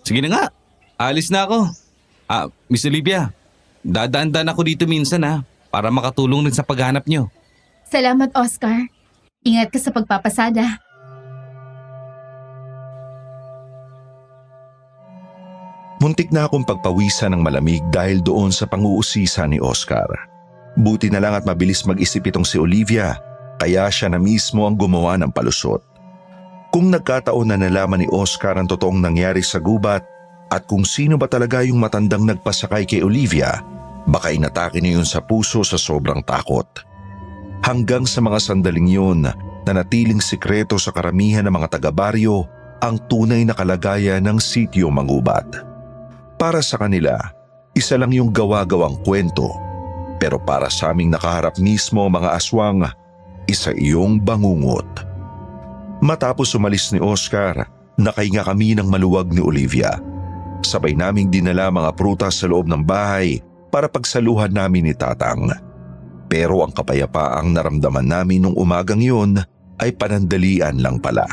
Sige na nga, alis na ako. Miss Olivia, dadaan-daan ako dito minsan para makatulong rin sa paghanap nyo. Salamat, Oscar. Ingat ka sa pagpapasada. Muntik na akong pagpawisan ng malamig dahil doon sa panguusisa ni Oscar. Buti na lang at mabilis mag-isip itong si Olivia, kaya siya na mismo ang gumawa ng palusot. Kung nagkataon na nalaman ni Oscar ang totoong nangyari sa gubat at kung sino ba talaga yung matandang nagpasakay kay Olivia, baka inatake niya yun sa puso sa sobrang takot. Hanggang sa mga sandaling yun, nanatiling sikreto sa karamihan ng mga taga-baryo ang tunay na kalagayan ng sitio Mangubat. Para sa kanila, isa lang yung gawa-gawang kwento, pero para sa aming nakaharap mismo mga aswang, isa iyong bangungot. Matapos umalis ni Oscar, nakahinga kami ng maluwag ni Olivia. Sabay naming dinala mga prutas sa loob ng bahay para pagsaluhan namin ni Tatang. Pero ang kapayapaang naramdaman namin nung umagang yun ay panandalian lang pala.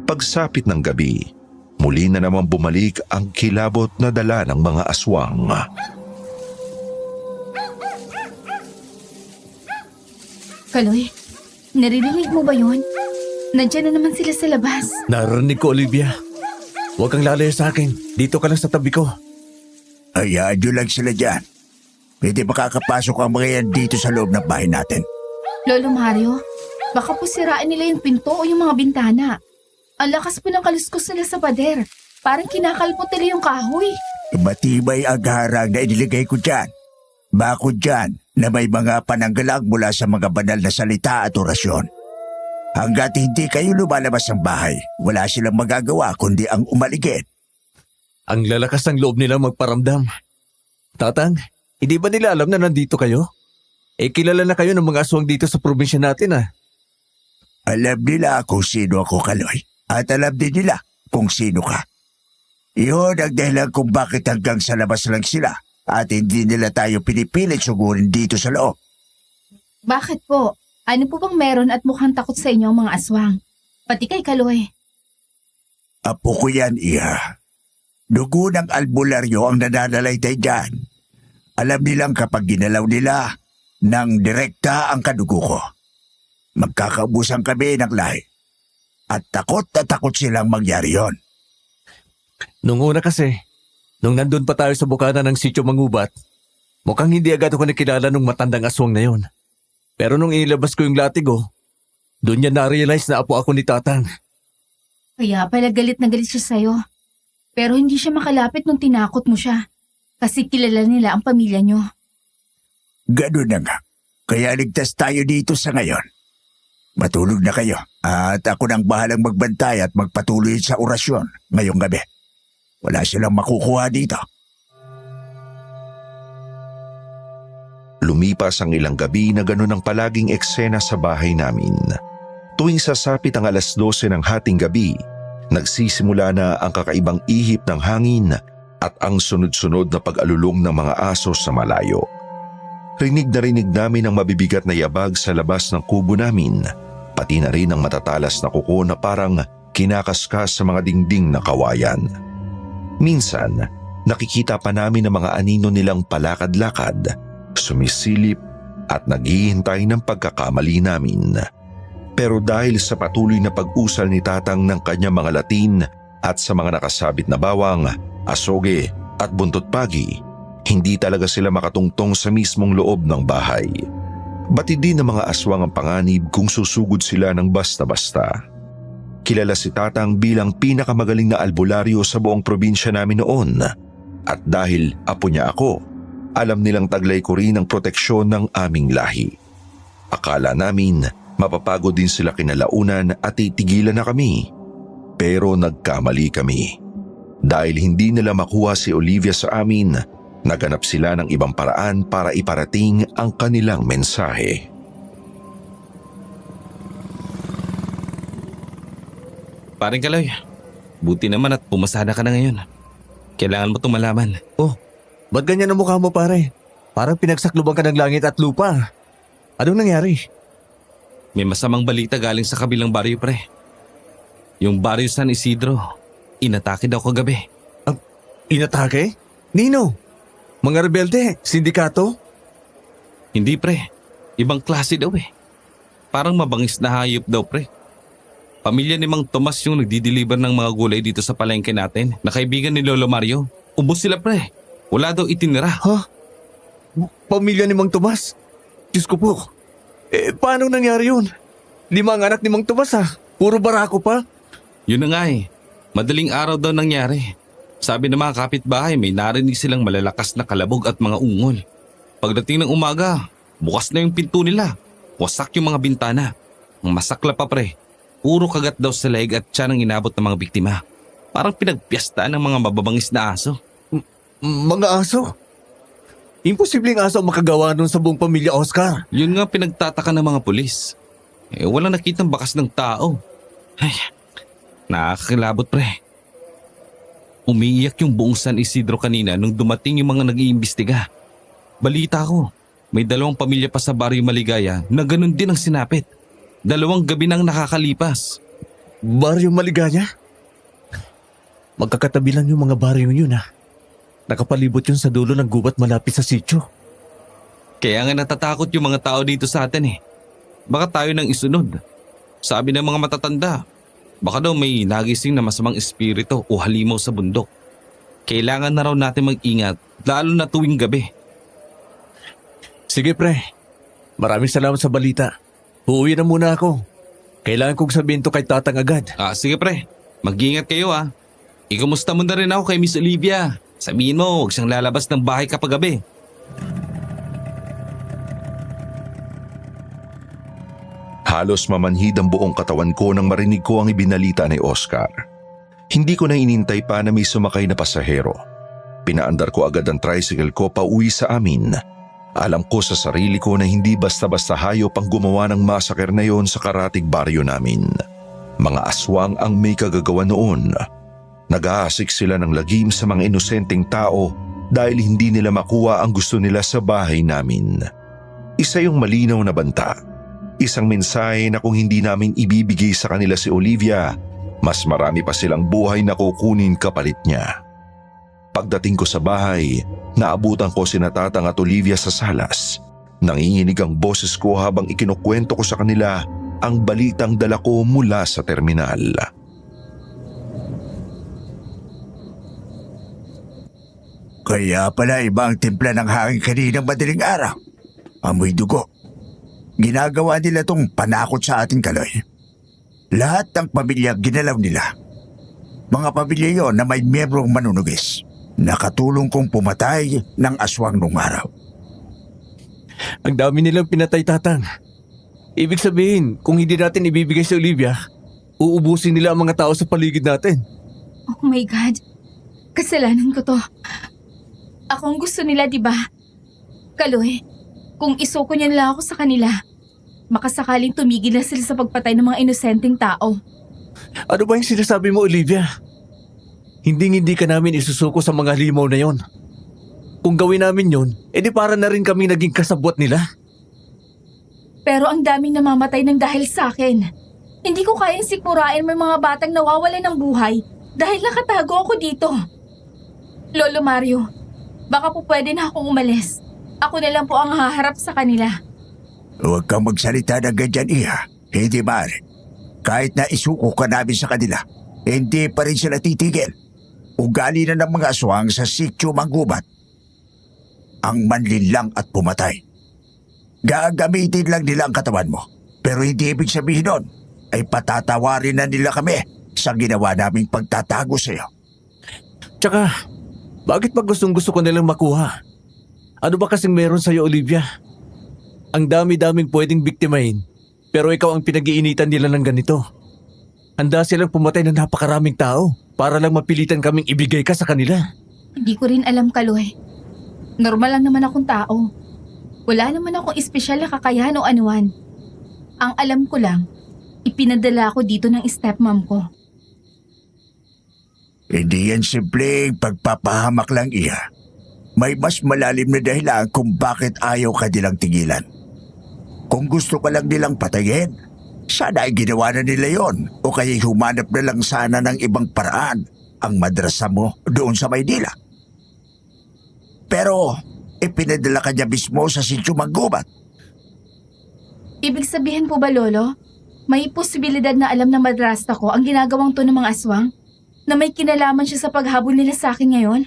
Pagsapit ng gabi, muli na naman bumalik ang kilabot na dala ng mga aswang. Kaloy, naririnig mo ba yun? Nandiyan na naman sila sa labas. Narinig ko, Olivia. Huwag kang lalayo sa akin. Dito ka lang sa tabi ko. Hayaan nyo lang sila dyan. Pwede makakapasok ang mga yan dito sa loob ng bahay natin. Lolo Mario, baka po sirain nila yung pinto o yung mga bintana. Ang lakas po ng kaluskos nila sa pader. Parang kinakalpot nila yung kahoy. Matibay ang harang na iniligay ko dyan. Bakod dyan na may mga pananggalang mula sa mga banal na salita at orasyon. Hanggat hindi kayo lumalabas ng bahay, wala silang magagawa kundi ang umaligid. Ang lalakas ng loob nila magparamdam. Tatang, hindi ba nila alam na nandito kayo? Kilala na kayo ng mga aswang dito sa probinsya natin Alam nila kung sino ako, Kaloy. At alam din nila kung sino ka. Iyon ang dahilan kung bakit hanggang sa labas lang sila at hindi nila tayo pinipilit sugurin dito sa loob. Bakit po? Ano po bang meron at mukhang takot sa inyo ang mga aswang? Pati kay Kaloy. Apo ko yan, Iha. Dugo ng albularyo ang nananalaytay dyan. Alam nilang kapag ginalaw nila, nang direkta ang kadugo ko. Magkakaubusan kami ng lahi. At takot na takot silang mangyari yon. Nung una kasi, nung nandun pa tayo sa bukana ng sitio Mangubat, mukhang hindi agad ako nakilala nung matandang aswang na yon. Pero nung ilabas ko yung latigo, doon niya na-realize na apo ako ni Tatang. Kaya pala galit na galit siya sa'yo. Pero hindi siya makalapit nung tinakot mo siya. Kasi kilala nila ang pamilya nyo. Ganun na nga. Kaya ligtas tayo dito sa ngayon. Matulog na kayo at ako nang bahalang magbantay at magpatuloy sa orasyon ngayong gabi. Wala silang makukuha dito. Lumipas ang ilang gabi na ganun ang palaging eksena sa bahay namin. Tuwing sasapit ang 12:00 ng hating gabi, nagsisimula na ang kakaibang ihip ng hangin at ang sunod-sunod na pag-alulong ng mga aso sa malayo. Rinig na rinig namin ang mabibigat na yabag sa labas ng kubo namin, pati na rin ang matatalas na kuko na parang kinakaskas sa mga dingding na kawayan. Minsan, nakikita pa namin ang mga anino nilang palakad-lakad, sumisilip at naghihintay ng pagkakamali namin. Pero dahil sa patuloy na pag-usal ni Tatang ng kanyang mga latin at sa mga nakasabit na bawang, asoge at buntot pagi, hindi talaga sila makatungtong sa mismong loob ng bahay. Batid din ng mga aswang ang panganib kung susugod sila ng basta-basta. Kilala si Tatang bilang pinakamagaling na albularyo sa buong probinsya namin noon. At dahil apo niya ako, alam nilang taglay ko rin ang proteksyon ng aming lahi. Akala namin mapapagod din sila kinalaunan at titigilan na kami. Pero nagkamali kami. Dahil hindi nila makuha si Olivia sa amin, naganap sila ng ibang paraan para iparating ang kanilang mensahe. Paring Kaloy, buti naman at pumasada ka na ngayon. Kailangan mo itong malaman. Oh, ba't ganyan ang mukha mo pare? Parang pinagsakluban ka ng langit at lupa. Anong nangyari? May masamang balita galing sa kabilang baryo, pre. Yung baryo San Isidro, inatake daw kagabi. Inatake? Nino? Mga rebelde? Sindikato? Hindi, pre. Ibang klase daw eh. Parang mabangis na hayop daw, pre. Pamilya ni Mang Tomas yung nagdi-deliver ng mga gulay dito sa palengke natin na kaibigan ni Lolo Mario. Ubus sila, pre. Wala daw itinira. Ha? Pamilya ni Mang Tomas? Diyos ko po. Paano nangyari yun? 5 ang anak ni Mang Tomas ha? Puro barako pa? Yun na nga eh. Madaling araw daw nangyari. Sabi ng mga kapitbahay may narinig silang malalakas na kalabog at mga ungol. Pagdating ng umaga, bukas na yung pinto nila. Wasak yung mga bintana. Ang masakla pa, pre. Puro kagat daw sa leeg at tiyan ang inabot ng mga biktima. Parang pinagpiyastaan ng mga mababangis na aso. Mga aso? Imposibleng aso ang makagawa nun sa buong pamilya, Oscar. Yun nga pinagtataka ng mga pulis. Walang nakitang bakas ng tao. Ay, nakakilabot, pre. Umiiyak yung buong San Isidro kanina nung dumating yung mga nag-iimbestiga. Balita ko, may 2 pamilya pa sa baryo Maligaya na ganun din ang sinapit. 2 gabi nang nakakalipas. Baryo Maligaya? Magkakatabi lang yung mga baryo yun ha. Nakapalibot yun sa dulo ng gubat malapit sa sityo. Kaya nga natatakot yung mga tao dito sa atin eh. Baka tayo nang isunod. Sabi ng mga matatanda, baka daw may nagising na masamang espiritu o halimaw sa bundok. Kailangan na raw natin mag-ingat, lalo na tuwing gabi. Sige pre, maraming salamat sa balita. Uuwi na muna ako. Kailangan kong sabihin to kay Tatang agad. Sige pre, mag-ingat kayo ah. Ikumusta mo na rin ako kay Miss Olivia. Sabihin mo, huwag siyang lalabas ng bahay kapag gabi. Halos mamanhid ang buong katawan ko nang marinig ko ang ibinalita ni Oscar. Hindi ko na inintay pa na may sumakay na pasahero. Pinaandar ko agad ang tricycle ko pauwi sa amin. Alam ko sa sarili ko na hindi basta-basta hayop ang gumawa ng massacre na yon sa karatig baryo namin. Mga aswang ang may kagagawa noon. Nag-aasik sila ng lagim sa mga inosenteng tao dahil hindi nila makuha ang gusto nila sa bahay namin. Isa yung malinaw na banta. Isang mensahe na kung hindi namin ibibigay sa kanila si Olivia, mas marami pa silang buhay na kukunin kapalit niya. Pagdating ko sa bahay, naabutan ko sina Tatang at Olivia sa salas. Nanginginig ang boses ko habang ikinukwento ko sa kanila ang balitang dala ko mula sa terminal. Kaya pala ibang timpla ng hangin kaninang madaling araw. Amoy dugo. Ginagawa nila tong panakot sa ating Kaloy. Lahat ng pamilya ginalaw nila. Mga pamilya yon na may miyembrong manunugis. Nakatulong kong pumatay ng aswang nung araw. Ang dami nilang pinatay, Tatang. Ibig sabihin, kung hindi natin ibibigay si Olivia, uubusin nila ang mga tao sa paligid natin. Oh my God. Kasalanan ko to. Ako ang gusto nila, di ba? Kaloy, kung isuko niyo nila ako sa kanila, Baka sakaling tumigil na sila sa pagpatay ng mga inosenteng tao. Ano ba yung sinasabi mo, Olivia? Hindi ka namin isusuko sa mga limaw na yon. Kung gawin namin yon, edi para na rin kami naging kasabwat nila. Pero ang daming namamatay ng dahil sa akin. Hindi ko kayang sikmurain may mga batang nawawalan ng buhay dahil nakatago ako dito. Lolo Mario, baka po pwede na akong umalis. Ako na lang po ang haharap sa kanila. Huwag kang magsalita ng ganyan, Iha. Hindi maaari. Kahit na isuko ka namin sa kanila, hindi pa rin sila titigil. Ugali na ng mga aswang sa sityo Manggubat ang manlinlang at pumatay. Gagamitin lang nila ang katawan mo. Pero hindi ibig sabihin nun ay patatawarin na nila kami sa ginawa naming pagtatago sa iyo. Tsaka, bakit pa gustong-gusto ko nilang makuha? Ano ba kasing meron sa'yo, Olivia? Ang dami-daming pwedeng biktimahin, pero ikaw ang pinag-iinitan nila ng ganito. Handa silang pumatay ng napakaraming tao para lang mapilitan kaming ibigay ka sa kanila. Hindi ko rin alam, Kaloy. Normal lang naman akong tao. Wala naman akong espesyal na kakayahan o anuman. Ang alam ko lang, ipinadala ako dito ng stepmom ko. Hindi yan simpleng pagpapahamak lang, Iha. May mas malalim na dahilan kung bakit ayaw ka nilang tigilan. Kung gusto ka lang nilang patayin, sana ay ginawa na nila yon o kaya humanap na lang sana ng ibang paraan ang madrasa mo doon sa Maynila. Pero ipinadala ka niya mismo sa sityo Manggubat. Ibig sabihin po ba, Lolo? May posibilidad na alam ng madrasta ko ang ginagawang to ng mga aswang? Na may kinalaman siya sa paghabol nila sa akin ngayon?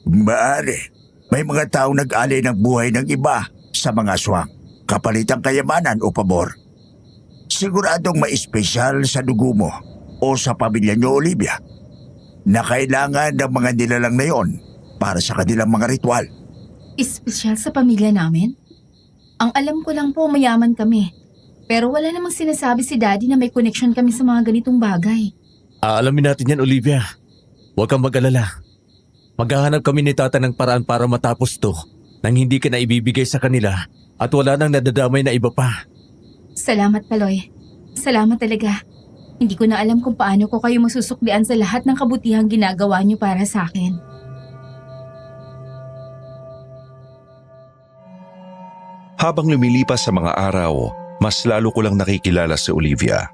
Maaari. May mga taong nag-alay ng buhay ng iba sa mga aswang, kapalitang kayamanan o pabor. Siguradong may espesyal sa dugo mo o sa pamilya niyo, Olivia, na kailangan ng mga nilalang na yon para sa kanilang mga ritual. Espesyal sa pamilya namin? Ang alam ko lang po mayaman kami. Pero wala namang sinasabi si Daddy na may connection kami sa mga ganitong bagay. Aalamin natin yan, Olivia. Huwag kang mag-alala. Maghahanap kami ni Tata ng paraan para matapos to nang hindi ka na ibibigay sa kanila at wala nang nadadamay na iba pa. Salamat, Kaloy. Salamat talaga. Hindi ko na alam kung paano ko kayo masusuklian sa lahat ng kabutihang ginagawa niyo para sa akin. Habang lumilipas sa mga araw, mas lalo ko lang nakikilala si Olivia.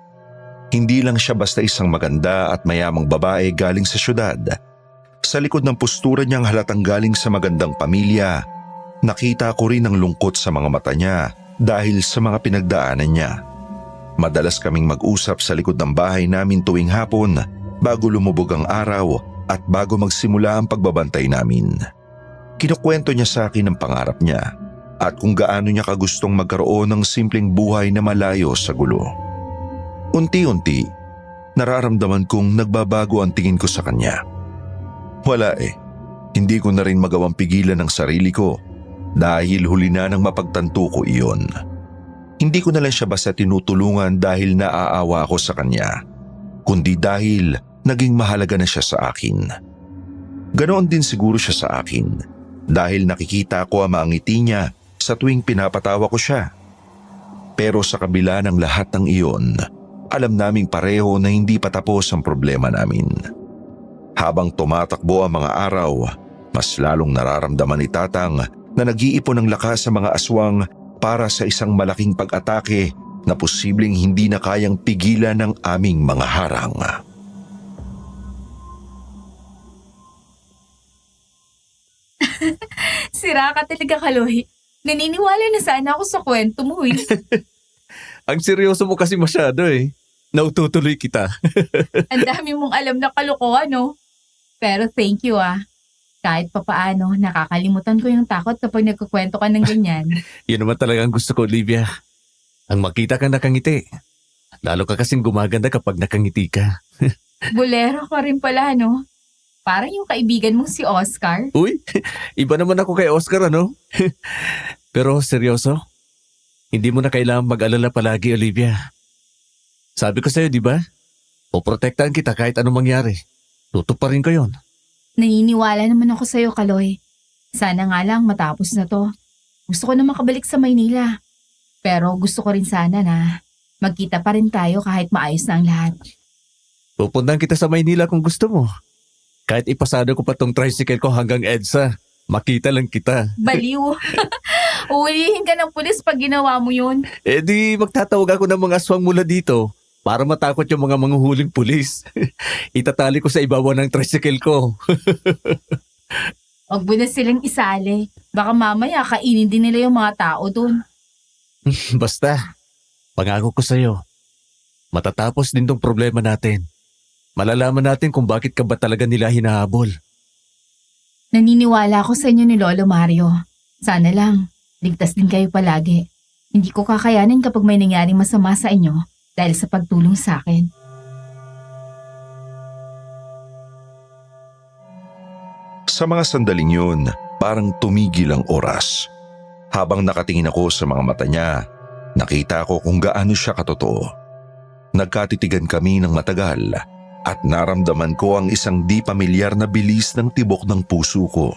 Hindi lang siya basta isang maganda at mayamang babae galing sa syudad. Sa likod ng postura niyang halatang galing sa magandang pamilya, nakita ko rin ang lungkot sa mga mata niya dahil sa mga pinagdaanan niya. Madalas kaming mag-usap sa likod ng bahay namin tuwing hapon bago lumubog ang araw at bago magsimula ang pagbabantay namin. Kinukwento niya sa akin ang pangarap niya at kung gaano niya kagustong magkaroon ng simpleng buhay na malayo sa gulo. Unti-unti, nararamdaman kong nagbabago ang tingin ko sa kanya. Wala hindi ko na rin magawang pigilan ang sarili ko dahil huli na nang mapagtanto ko iyon. Hindi ko na lang siya basta tinutulungan dahil naaawa ako sa kanya, kundi dahil naging mahalaga na siya sa akin. Ganoon din siguro siya sa akin dahil nakikita ko ang mga ngiti niya sa tuwing pinapatawa ko siya. Pero sa kabila ng lahat ng iyon, alam naming pareho na hindi pa tapos ang problema namin. Habang tumatakbo ang mga araw, mas lalong nararamdaman ni Tatang na nag-iipon ng lakas sa mga aswang para sa isang malaking pag-atake na posibleng hindi na kayang pigilan ng aming mga harang. Sira ka talaga, Kaloy. Naniniwala na sana ako sa kwento mo eh. Ang seryoso mo kasi masyado Naututuloy kita. Ang dami mong alam na kalokohan, no? Pero thank you Kahit papaano, nakakalimutan ko yung takot kapag nagkukwento ka ng ganyan. Yun naman talaga ang gusto ko, Olivia. Ang makita kang nakangiti. Lalo ka kasing gumaganda kapag nakangiti ka. Bolero ka rin pala, no? Parang yung kaibigan mong si Oscar. Uy, iba naman ako kay Oscar, ano? Pero seryoso, hindi mo na kailangan mag-alala palagi, Olivia. Sabi ko sa'yo, di ba? Poprotektahan kita kahit anong mangyari. Tutuparin ko yon. Naniniwala naman ako sa'yo, Kaloy. Sana nga lang matapos na to. Gusto ko na makabalik sa Maynila. Pero gusto ko rin sana na magkita pa rin tayo kahit maayos na ang lahat. Pupuntahan kita sa Maynila kung gusto mo. Kahit ipasada ko pa tong tricycle ko hanggang EDSA, makita lang kita. Baliw. Uulihin ka ng pulis pag ginawa mo yun. Eh di magtatawag ako ng mga aswang mula dito para matakot yung mga manghuhuling pulis. Itatali ko sa ibabaw ng tricycle ko. Huwag mo na silang isali. Baka mamaya kainin din nila yung mga tao dun. Basta, pangako ko sa'yo, matatapos din tong problema natin. Malalaman natin kung bakit ka ba talaga nila hinahabol. Naniniwala ako sa inyo ni Lolo Mario. Sana lang, ligtas din kayo palagi. Hindi ko kakayanin kapag may nangyaring masama sa inyo dahil sa pagtulong sa akin. Sa mga sandaling yun, parang tumigil ang oras. Habang nakatingin ako sa mga mata niya, nakita ko kung gaano siya katotoo. Nagkatitigan kami ng matagal at naramdaman ko ang isang di pamilyar na bilis ng tibok ng puso ko.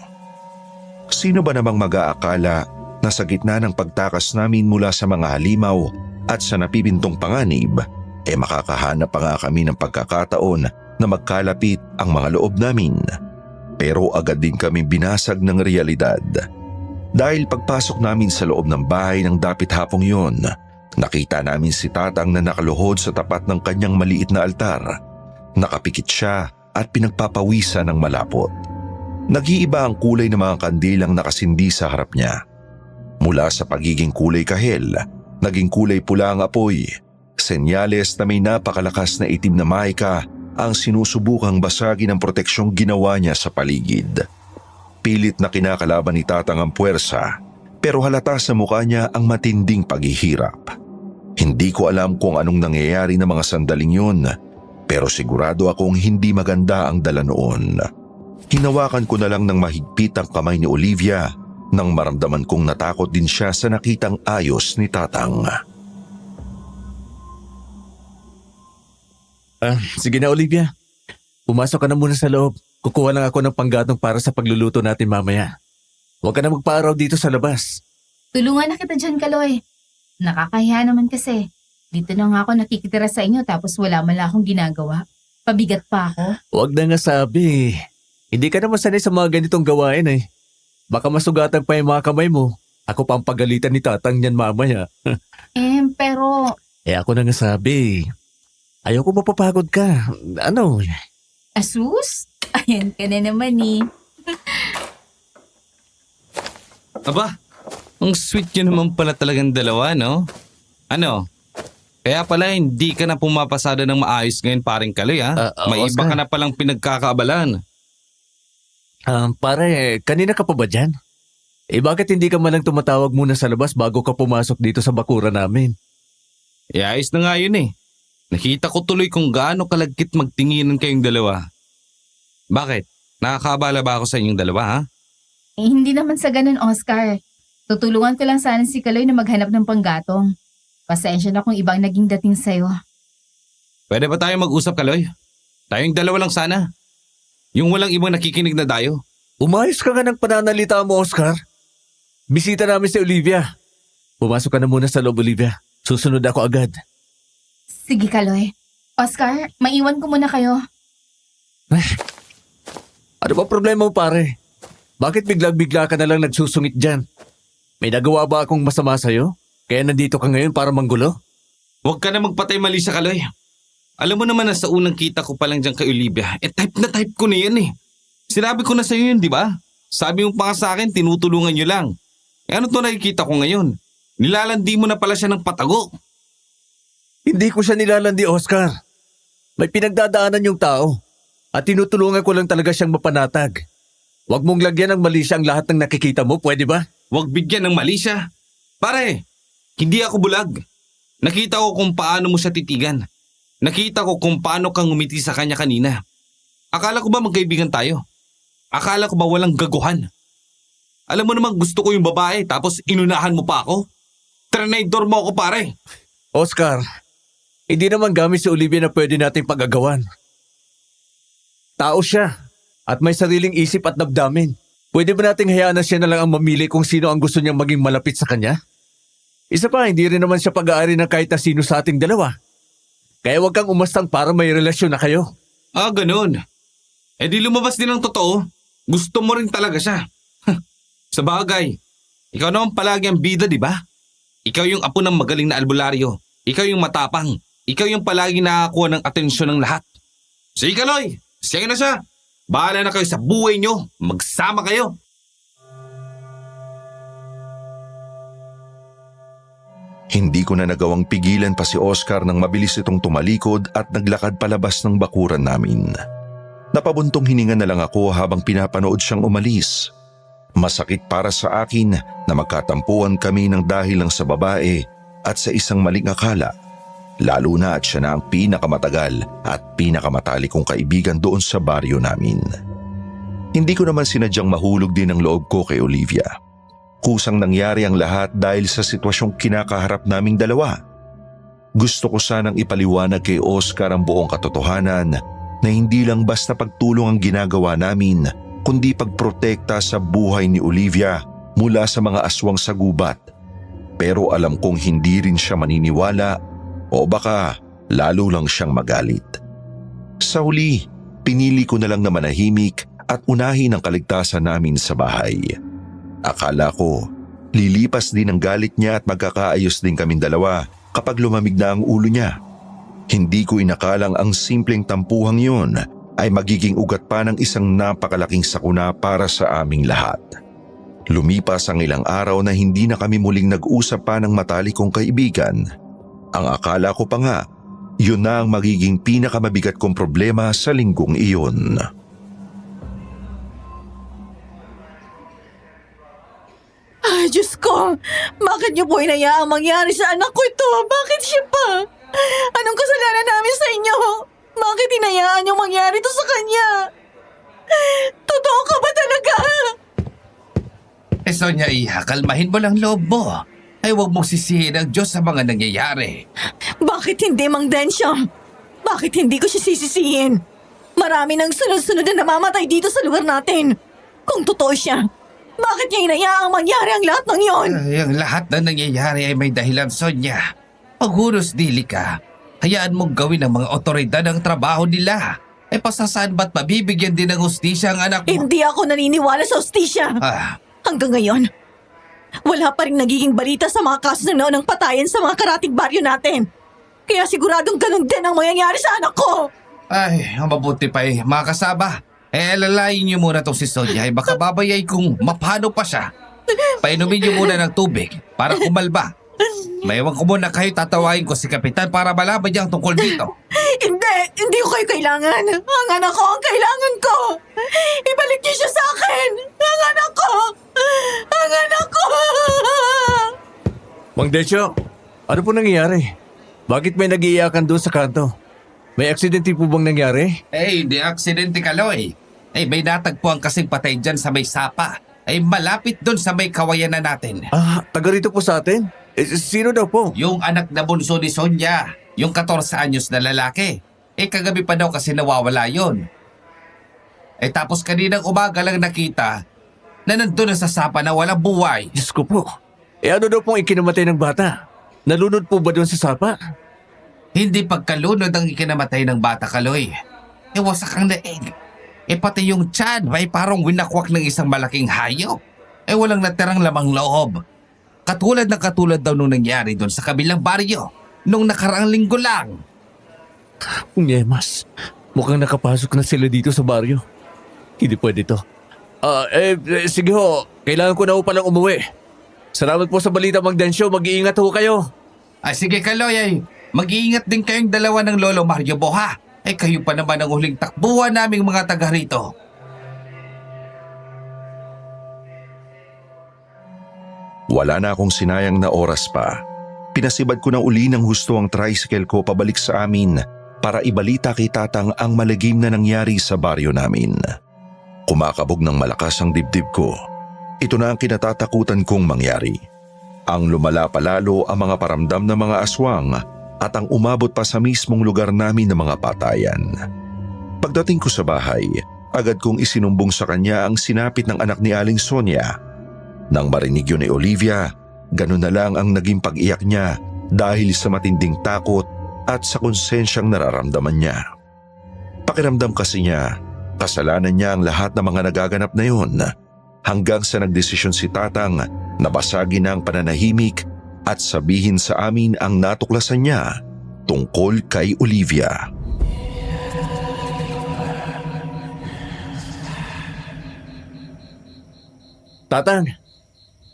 Sino ba namang mag-aakala na sa gitna ng pagtakas namin mula sa mga halimaw at sa napipintong panganib, makakahanap pa nga kami ng pagkakataon na magkalapit ang mga loob namin. Pero agad din kami binasag ng realidad. Dahil pagpasok namin sa loob ng bahay ng dapit hapong yon, nakita namin si Tatang na nakaluhod sa tapat ng kanyang maliit na altar. Nakapikit siya at pinagpapawisan ng malapot. Nag-iiba ang kulay ng mga kandilang nakasindi sa harap niya. Mula sa pagiging kulay kahel, naging kulay pula ang apoy. Senyales na may napakalakas na itim na mahika ang sinusubukang basagin ang proteksyong ginawa niya sa paligid. Pilit na kinakalaban ni Tatang ang puwersa, pero halata sa mukha niya ang matinding paghihirap. Hindi ko alam kung anong nangyayari ng mga sandaling yun, pero sigurado akong hindi maganda ang dala noon. Hinawakan ko na lang ng mahigpit ang kamay ni Olivia nang maramdaman kong natakot din siya sa nakitang ayos ni Tatang. Sige na Olivia, pumasok ka na muna sa loob. Kukuha lang ako ng panggatong para sa pagluluto natin mamaya. Huwag ka na magpaaraw dito sa labas. Tulungan na kita dyan, Kaloy. Nakakahiya naman kasi. Dito na nga ako nakikitira sa inyo tapos wala man lang akong ginagawa. Pabigat pa ako. Huwag na nga sabi. Hindi ka naman sanay sa mga ganitong gawain eh. Baka masugatan pa yung mga kamay mo. Ako pa ang pagalitan ni Tatang niyan mamaya. Pero Ako na nga sabi. Ayoko mapapagod ka. Ano? asus? Ayan ka na naman eh. Aba, ang sweet nyo naman pala talagang dalawa, no? Ano? Kaya pala hindi ka na pumapasada ng maayos ngayon paring Kaloy, ha? May iba Oscar. ka na palang pinagkakaabalan. Pare, kanina ka pa ba dyan? Bakit hindi ka malang tumatawag muna sa labas bago ka pumasok dito sa bakura namin? Ayos na nga yun eh. Nakita ko tuloy kung gaano kalagkit magtinginan kayong dalawa. Bakit? Nakakaabala ba ako sa inyong dalawa, ha? Hindi naman sa ganun, Oscar. Tutulungan ko lang sana si Kaloy na maghanap ng panggatong. Pasensya na kung ibang naging dating sa'yo. Pwede ba tayo mag-usap, Kaloy? Tayong dalawa lang sana. Yung walang ibang nakikinig na dayo. Umayos ka nga ng pananalita mo, Oscar. Bisita namin si Olivia. Pumasok ka na muna sa loob, Olivia. Susunod ako agad. Sige, Kaloy. Oscar, maiwan ko muna kayo. Ano ba problema mo, pare? Bakit bigla-bigla ka na lang nagsusungit dyan? May nagawa ba akong masama sa'yo? Kaya nandito ka ngayon para manggulo? Huwag ka na magpatay mali sa Kaloy. Alam mo naman na sa unang kita ko pa lang dyan kay Olivia, type na type ko na yan eh. Sinabi ko na sa'yo yun, di ba? Sabi mo pa nga sa akin, tinutulungan nyo lang. Ano to nakikita ko ngayon? Nilalandi mo na pala siya ng patago. Hindi ko siya nilalandi, Oscar. May pinagdadaanan yung tao. At tinutulungan ko lang talaga siyang mapanatag. Huwag mong lagyan ng mali siya ang lahat ng nakikita mo, pwede ba? Huwag bigyan ng mali siya. Pare, hindi ako bulag. Nakita ko kung paano mo siya titigan. Nakita ko kung paano kang ngumiti sa kanya kanina. Akala ko ba magkaibigan tayo? Akala ko ba walang gaguhan? Alam mo namang gusto ko yung babae tapos inunahan mo pa ako? Trinaydor mo ako, pare. Oscar, hindi naman gamit si Olivia na pwede nating pag-agawan. Tao siya at may sariling isip at damdamin. Pwede ba nating hayaan na siya na lang ang mamili kung sino ang gusto niyang maging malapit sa kanya? Isa pa, hindi rin naman siya pag-aari ng kahit na sino sa ating dalawa. Kaya huwag kang umastang para may relasyon na kayo. Ah, ganun. Eh di lumabas din ang totoo. Gusto mo rin talaga siya. Sa bagay, ikaw naman palagi ang bida, di ba? Ikaw yung apo ng magaling na albularyo. Ikaw yung matapang. Ikaw yung palagi nakakuha ng atensyon ng lahat. Sige, Kaloy. Sige na siya. Bahala na kayo sa buhay nyo. Magsama kayo. Hindi ko na nagawang pigilan pa si Oscar nang mabilis itong tumalikod at naglakad palabas ng bakuran namin. Napabuntong hininga na lang ako habang pinapanood siyang umalis. Masakit para sa akin na magkatampuan kami ng dahil lang sa babae at sa isang maling akala. Lalo na at siya na ang pinakamatagal at pinakamatalik kong kaibigan doon sa baryo namin. Hindi ko naman sinadyang mahulog din ang loob ko kay Olivia. Kusang nangyari ang lahat dahil sa sitwasyong kinakaharap naming dalawa. Gusto ko sanang ipaliwanag kay Oscar ang buong katotohanan na hindi lang basta pagtulong ang ginagawa namin, kundi pagprotekta sa buhay ni Olivia mula sa mga aswang sa gubat. Pero alam kong hindi rin siya maniniwala o baka lalo lang siyang magalit. Sa huli, pinili ko na lang na manahimik at unahin ang kaligtasan namin sa bahay. Akala ko, lilipas din ang galit niya at magkakaayos din kaming dalawa kapag lumamig na ang ulo niya. Hindi ko inakalang ang simpleng tampuhang yun ay magiging ugat pa ng isang napakalaking sakuna para sa aming lahat. Lumipas ang ilang araw na hindi na kami muling nag-usap pa ng matalik kong kaibigan. Ang akala ko pa nga, yun na ang magiging pinakamabigat kong problema sa linggong iyon. Ay, Diyos ko! Bakit niyo po inayaang mangyari sa anak ko ito? Bakit siya pa? Anong kasalanan namin sa inyo? Bakit inayaan niyong mangyari ito sa kanya? Totoo ka ba talaga? Sonia, kalmahin mo lang loob mo. Ay huwag mong sisihin ang Diyos sa mga nangyayari. Bakit hindi, Mang Densyo? Bakit hindi ko siya sisisihin? Marami nang sunod-sunod na namamatay dito sa lugar natin. Kung totoo siya, bakit niya inayaang mangyari ang lahat ng yon? Ang lahat na nangyayari ay may dahilan, Sonia. Paghunos dili ka. Hayaan mong gawin ng mga otoridad ang trabaho nila. Ay pasasaan ba't mabibigyan din ng hustisya ang anak mo? Hindi ako naniniwala sa hostisya. Hanggang ngayon, wala pa rin nagiging balita sa mga kaso ng naunang patayan sa mga karatig baryo natin. Kaya siguradong ganun din ang mangyayari sa anak ko. Ay, ang mabuti pa mga kasaba. Alalayin niyo muna tong si Sonia. Ay baka babayay kung mapano pa siya. Painumin niyo muna ng tubig para kumalba. Maiwan ko muna kayo, tatawain ko si Kapitan para malaman niya ang tungkol dito. Hindi ko kayo kailangan. Ang anak ko ang kailangan ko. Ibalik niyo siya sa akin. Ang anak ko. Ang anak ko. Mang Densyo, ano po nangyayari? Bakit may nag-iiyakan doon sa kanto? May aksidente po bang nangyari? Hindi aksidente, Kaloy. May natagpuan kasing patay dyan sa may sapa. Malapit doon sa may kawayanan natin. Taga rito po sa atin? Sino daw po? Yung anak na bunso ni Sonia. Yung 14 anyos na lalaki. Kagabi pa daw kasi nawawala yon. Tapos kaninang umaga lang nakita na nandun na sa sapa na walang buhay. Diyos ko po. Ano daw pong ikinamatay ng bata? Nalunod po ba doon sa sapa? Hindi pagkalunod ang ikinamatay ng bata, Kaloy. Wasak ang daig. Pati yung tiyan, may parang winakwak ng isang malaking hayop. Walang natirang lamang loob. Katulad daw nung nangyari doon sa kabilang baryo. Nung nakaraang linggo lang. Unyemas, mukhang nakapasok na sila dito sa baryo. Hindi pwede to. Sige ho, kailangan ko na ho palang umuwi. Salamat po sa balita, Mang Densyo. Mag-iingat ho kayo. Sige, Kaloy, mag-iingat din kayong dalawa ng Lolo Mario Boha. Kayo pa naman ang huling takbuhan naming mga taga rito. Wala na akong sinayang na oras pa. Pinasibad ko na uli ng husto ang tricycle ko pabalik sa amin para ibalita kay Tatang ang malagim na nangyari sa baryo namin. Kumakabog ng malakas ang dibdib ko. Ito na ang kinatatakutan kong mangyari. Ang lumala pa lalo ang mga paramdam ng mga aswang at ang umabot pa sa mismong lugar namin ng mga patayan. Pagdating ko sa bahay, agad kong isinumbong sa kanya ang sinapit ng anak ni Aling Sonia. Nang marinig yun ni Olivia, Ganun na lang ang naging pag-iyak niya dahil sa matinding takot at sa konsensyang nararamdaman niya. Pakiramdam kasi niya, kasalanan niya ang lahat ng mga nagaganap na yun hanggang sa nagdesisyon si Tatang na basagin ang pananahimik at sabihin sa amin ang natuklasan niya tungkol kay Olivia. Tatang,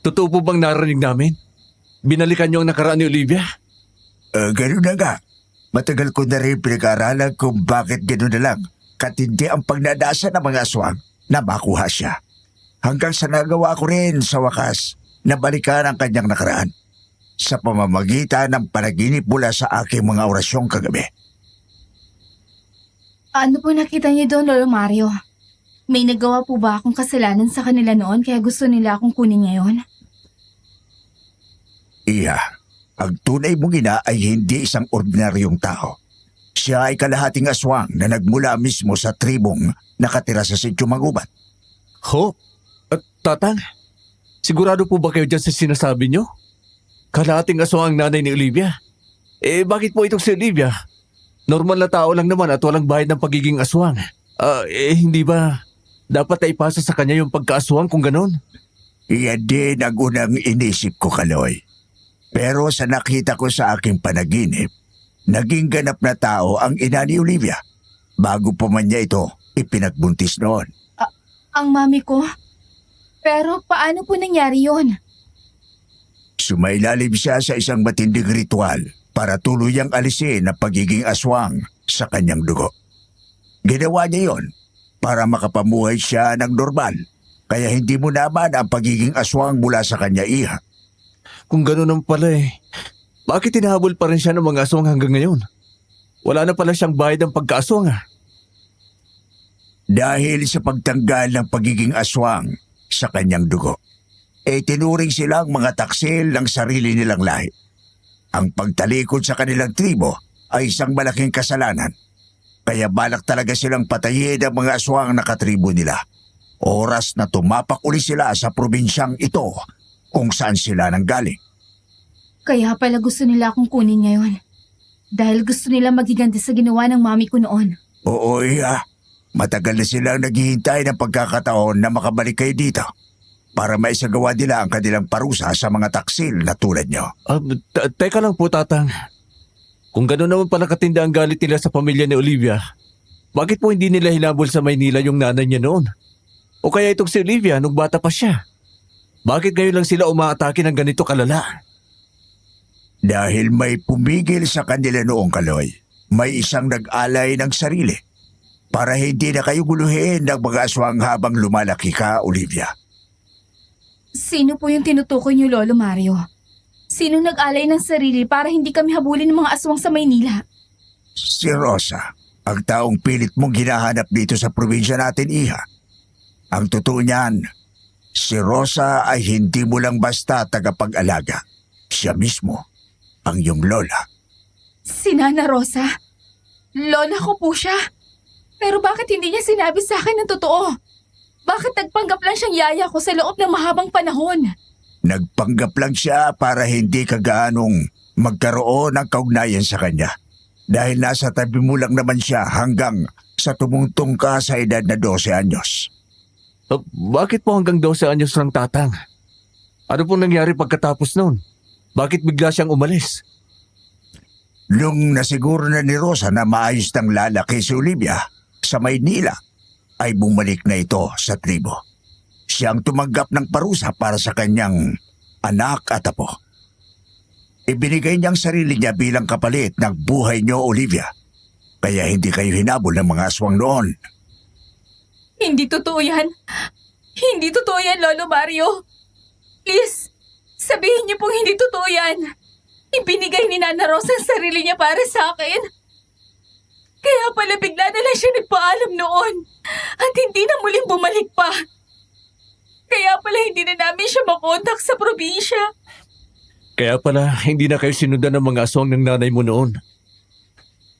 totoo po bang narinig namin? Binalikan niyo ang nakaraan ni Olivia? Ganun na nga. Matagal ko na rin pinag-aralan kung bakit ganun na lang katindi ang pagnanasa ng mga aswang na makuha siya. Hanggang sa nagawa ko rin sa wakas na balikan ang kanyang nakaraan sa pamamagitan ng panaginip mula sa aking mga orasyong kagabi. Ano po nakita niyo doon, Lolo Mario? May nagawa po ba akong kasalanan sa kanila noon kaya gusto nila akong kunin ngayon? Iya, ang tunay mong ina ay hindi isang ordinaryong tao. Siya ay kalahating aswang na nagmula mismo sa tribong nakatira sa Sitio Magubat. Ho? Tatang, sigurado po ba kayo dyan sa sinasabi niyo? Kalahating aswang ang nanay ni Olivia. Bakit po itong si Olivia? Normal na tao lang naman at walang bahid ng pagiging aswang. Hindi ba dapat na ipasa sa kanya yung pagkaaswang kung ganon? Iyan din ang unang inisip ko, Kaloy. Pero sa nakita ko sa aking panaginip, naging ganap na tao ang ina ni Olivia bago pa man niya ito ipinagbuntis noon. Ang mami ko? Pero paano po nangyari yon? Sumailalim siya sa isang matinding ritual para tuluyang alisin ang pagiging aswang sa kanyang dugo. Ginawa niya yon para makapamuhay siya ng normal, kaya hindi mo naman ang pagiging aswang mula sa kanya, iha. Kung gano'n naman pala bakit tinahabol pa rin siya ng mga aswang hanggang ngayon? Wala na pala siyang bayad ng pagkaaswang Dahil sa pagtanggal ng pagiging aswang sa kanyang dugo, tinuring silang mga taksil ng sarili nilang lahi. Ang pagtalikod sa kanilang tribo ay isang malaking kasalanan. Kaya balak talaga silang patayin ang mga aswang na katribo nila. Oras na tumapak uli sila sa probinsyang ito kung saan sila nanggaling. Kaya pala gusto nila akong kunin ngayon. Dahil gusto nila magiganti sa ginawa ng mami ko noon. Oo, iya. Matagal na silang naghihintay ng pagkakataon na makabalik kayo dito para maisagawa nila ang kanilang parusa sa mga taksil na tulad nyo. Teka lang po, Tatang. Kung gano'n naman pala katinda ang galit nila sa pamilya ni Olivia, bakit po hindi nila hinabol sa Maynila yung nanay niya noon? O kaya itong si Olivia nung bata pa siya? Bakit ngayon lang sila umaatake ng ganito kalala? Dahil may pumigil sa kanila noong, Kaloy, may isang nag-alay ng sarili para hindi na kayo guluhin ng mga aswang habang lumalaki ka, Olivia. Sino po yung tinutukoy niyo, Lolo Mario? Sino nag-alay ng sarili para hindi kami habulin ng mga aswang sa Maynila? Si Rosa, ang taong pilit mong hinahanap dito sa probinsya natin, iha. Ang totoo niyan, si Rosa ay hindi mo lang basta tagapag-alaga. Siya mismo ang iyong lola. Si Nana Rosa? Lola ko po siya. Pero bakit hindi niya sinabi sa akin ng totoo? Bakit nagpanggap lang siyang yaya ko sa loob ng mahabang panahon? Nagpanggap lang siya para hindi ka gaanong magkaroon ng kaugnayan sa kanya. Dahil nasa tabi mo lang naman siya hanggang sa tumungtong ka sa edad na 12 anyos. Bakit po hanggang 12 anyos lang, Tatang? Ano pong nangyari pagkatapos noon? Bakit bigla siyang umalis? Nung nasiguro na ni Rosa na maayos ng lalaki si Olivia sa Maynila, ay bumalik na ito sa tribo. Siyang tumanggap ng parusa para sa kanyang anak at apo. Ibinigay niyang sarili niya bilang kapalit ng buhay niyo, Olivia. Kaya hindi kayo hinabol ng mga aswang noon. Hindi totoo yan. Hindi totoo yan, Lolo Mario. Please, sabihin niyo pong hindi totoo yan. Ibinigay ni Nana Rosa ang sarili niya para sa akin. Kaya pala bigla na lang siya nagpaalam noon. At hindi na muling bumalik pa. Kaya pala hindi na namin siya makontak sa probinsya. Kaya pala hindi na kayo sinundan ng mga aswang ng nanay mo noon.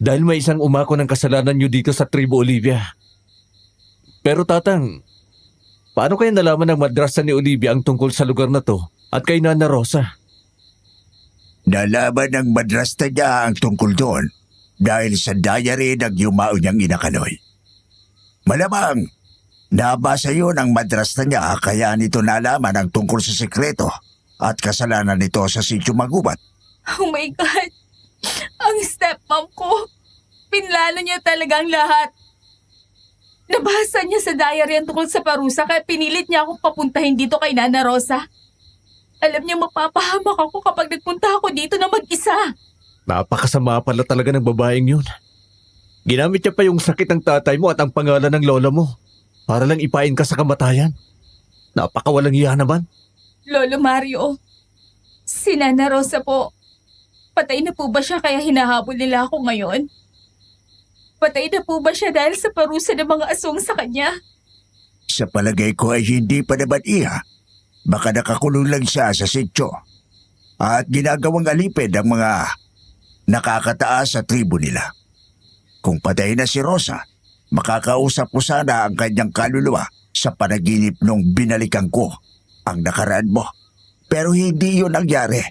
Dahil may isang umako ng kasalanan niyo dito sa tribo, Olivia. Pero Tatang, paano kayo nalaman ng madrasa ni Olivia ang tungkol sa lugar na to at kay Nana Rosa? Nalaman ng madrasta niya ang tungkol doon dahil sa diary ng yumao niyang inakaloy. Malamang, nabasa yun ang madrasta niya kaya nito nalaman ang tungkol sa sikreto at kasalanan nito sa sitio Magubat. Oh my God! Ang stepmom ko! Pinlano niya talagang lahat. Nabasa niya sa diary ang tungkol sa parusa kaya pinilit niya akong papuntahin dito kay Nana Rosa. Alam niya mapapahamak ako kapag nagpunta ako dito na mag-isa. Napakasama pala talaga ng babaeng yun. Ginamit niya pa yung sakit ng tatay mo at ang pangalan ng lola mo para lang ipain ka sa kamatayan. Napakawalang iya naman. Lolo Mario, si Nana Rosa po, patay na po ba siya kaya hinahabol nila ako ngayon? Patay na po ba siya dahil sa parusa ng mga aswang sa kanya? Sa palagay ko ay hindi pa naman iya. Baka nakakulong lang siya sa sityo at ginagawang alipid ang mga nakakataas sa tribo nila. Kung patay na si Rosa, makakausap ko sana ang kanyang kaluluwa sa panaginip nung binalikan ko ang nakaraan mo. Pero hindi yun nangyari.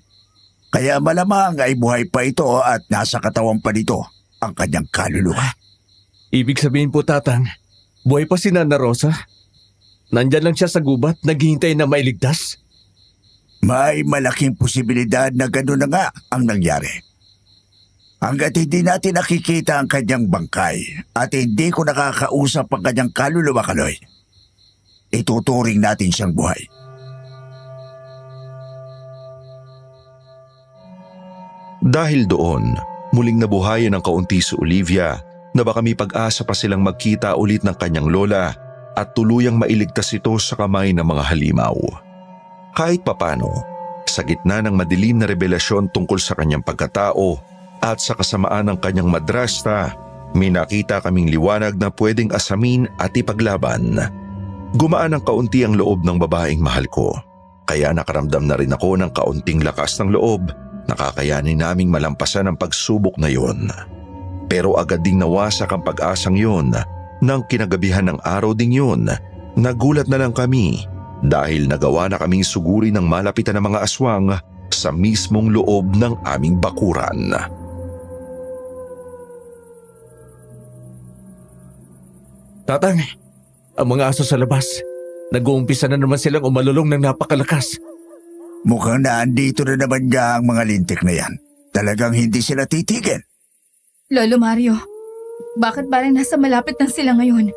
Kaya malamang ay buhay pa ito at nasa katawan pa nito ang kanyang kaluluwa. Ibig sabihin po, Tatang, buhay pa si Nana Rosa? Nandyan lang siya sa gubat, naghihintay na mailigtas? May malaking posibilidad na gano'n na nga ang nangyari. Hanggat hindi natin nakikita ang kanyang bangkay at hindi ko nakakausap ang kanyang kaluluwa, Kaloy, ituturing natin siyang buhay. Dahil doon, muling nabuhayan ng kaunti si Olivia na baka may pag-asa pa silang magkita ulit ng kanyang lola at tuluyang mailigtas ito sa kamay ng mga halimaw. Kahit papano, sa gitna ng madilim na revelasyon tungkol sa kanyang pagkatao at sa kasamaan ng kanyang madrasta, may nakita kaming liwanag na pwedeng asamin at ipaglaban. Gumaan ng kaunti ang loob ng babaeng mahal ko, kaya nakaramdam na rin ako ng kaunting lakas ng loob na kakayanin naming malampasan ang pagsubok na yon. Pero agad ding nawasak ang pag-asang yon. Nang kinagabihan ng araw ding yun, nagulat na lang kami dahil nagawa na kaming suguri ng malapitan ng mga aswang sa mismong loob ng aming bakuran. Tatang, ang mga aso sa labas, nag-uumpisa na naman silang umalulong ng napakalakas. Mukhang naandito na naman nga ang mga lintik na yan. Talagang hindi sila titigil. Lolo Mario, bakit parang nasa malapit na sila ngayon?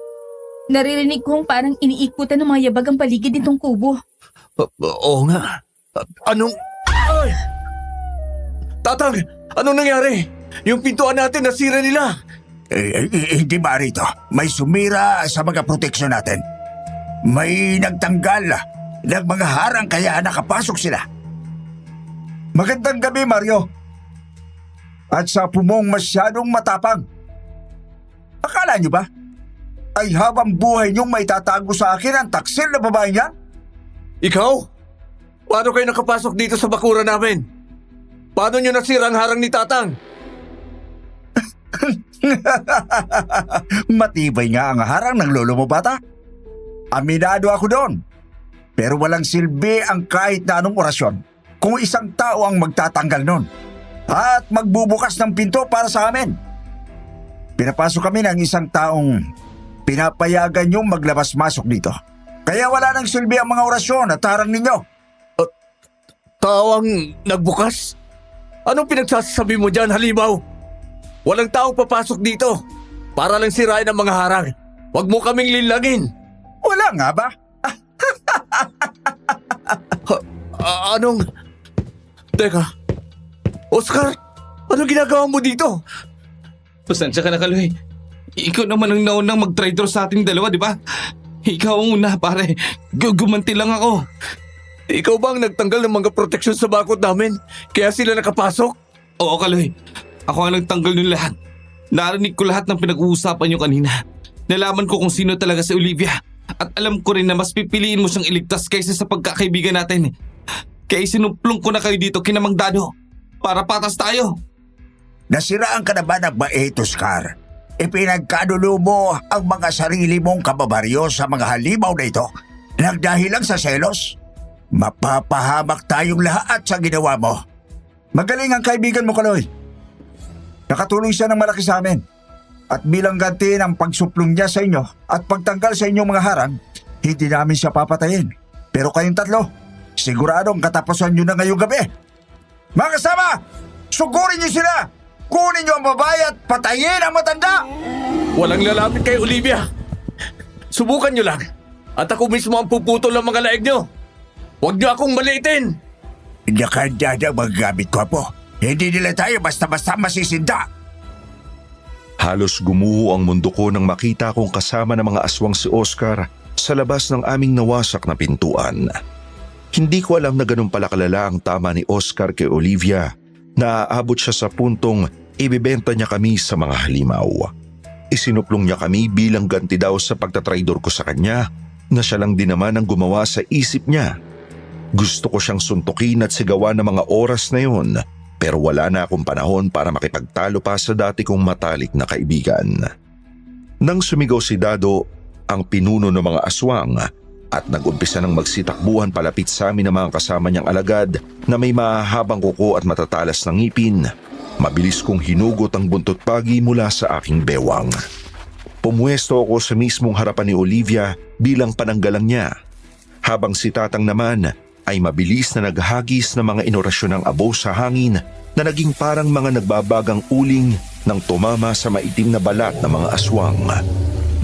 Naririnig kong parang iniikutan ng mga yabag ang paligid nitong kubo. Oo nga. Anong... Ay! Tatang, anong nangyari? Yung pintuan natin nasira nila. Hindi ba rito? May sumira sa mga proteksyon natin. May nagtanggal ng mga harang kaya nakapasok sila. Magandang gabi, Mario. At sa pumong masyadong matapang. Akala niyo ba? Ay habang buhay niyong may tatago sa akin ang taksil na babae niya? Ikaw? Paano kayo nakapasok dito sa bakura namin? Paano niyo nasira ang harang ni Tatang? Matibay nga ang harang ng lolo mo, bata. Aminado ako doon. Pero walang silbi ang kahit na anong orasyon kung isang tao ang magtatanggal nun at magbubukas ng pinto para sa amin. Pinapasok kami ng isang taong pinapayagan niyong maglabas-masok dito. Kaya wala nang silbi ang mga orasyon at harang ninyo. Tao ang nagbukas? Anong pinagsasabi mo dyan, halimaw? Walang taong papasok dito para lang sirain ang mga harang. Huwag mo kaming linlangin. Wala nga ba? Anong... Teka. Oscar, anong ginagawa mo dito? Pasensya ka na, Kaloy. Ikaw naman ang naunang mag-traitor sa ating dalawa, di ba? Ikaw ang una, pare. Gumanti lang ako. Ikaw ba ang nagtanggal ng mga proteksyon sa bakod namin? Kaya sila nakapasok? Oo, Kaloy. Ako ang nagtanggal ng lahat. Narinig ko lahat ng pinag-uusapan niyo kanina. Nalaman ko kung sino talaga si Olivia. At alam ko rin na mas pipiliin mo siyang iligtas kaysa sa pagkakaibigan natin. Kaya sinumplong ko na kayo dito kinamang Dano para patas tayo. Nasiraan ka na ba ng bait, Oscar? Ipinagkadulo mo ang mga sarili mong kababaryo sa mga halimaw na ito nagdahil lang sa selos? Mapapahamak tayong lahat sa ginawa mo. Magaling ang kaibigan mo, Kaloy. Nakatulong siya ng malaki sa amin. At bilang ganti ng pagsuplong niya sa inyo at pagtanggal sa inyong mga harang, hindi namin siya papatayin. Pero kayong tatlo, siguradong katapusan nyo na ngayong gabi. Mga kasama, sugurin niyo sila! Kunin niyo ang babae at patayin ang matanda! Walang lalapit kay Olivia. Subukan nyo lang. At ako mismo ang puputol ng mga laig nyo. Huwag nyo akong maliitin. Nakanda na magagamit ko po. Hindi nila tayo basta-basta masisinda. Halos gumuho ang mundo ko nang makita kong kasama ng mga aswang si Oscar sa labas ng aming nawasak na pintuan. Hindi ko alam na ganun pala kalala ang tama ni Oscar kay Olivia na aabot siya sa puntong ibibenta niya kami sa mga halimaw. Isinuplong niya kami bilang ganti daw sa pagtatraidor ko sa kanya na siya lang din naman ang gumawa sa isip niya. Gusto ko siyang suntukin at sigawan ng mga oras na yun, pero wala na akong panahon para makipagtalo pa sa dati kong matalik na kaibigan. Nang sumigaw si Dado, ang pinuno ng mga aswang, at nag-umpisa ng magsitakbuhan palapit sa amin ng mga kasama niyang alagad na may mahahabang kuko at matatalas na ngipin, mabilis kong hinugot ang buntot pagi mula sa aking bewang. Pumuesto ako sa mismong harapan ni Olivia bilang pananggalang niya, habang si Tatang naman ay mabilis na naghagis ng mga inorasyon ng abo sa hangin na naging parang mga nagbabagang uling nang tumama sa maitim na balat ng mga aswang.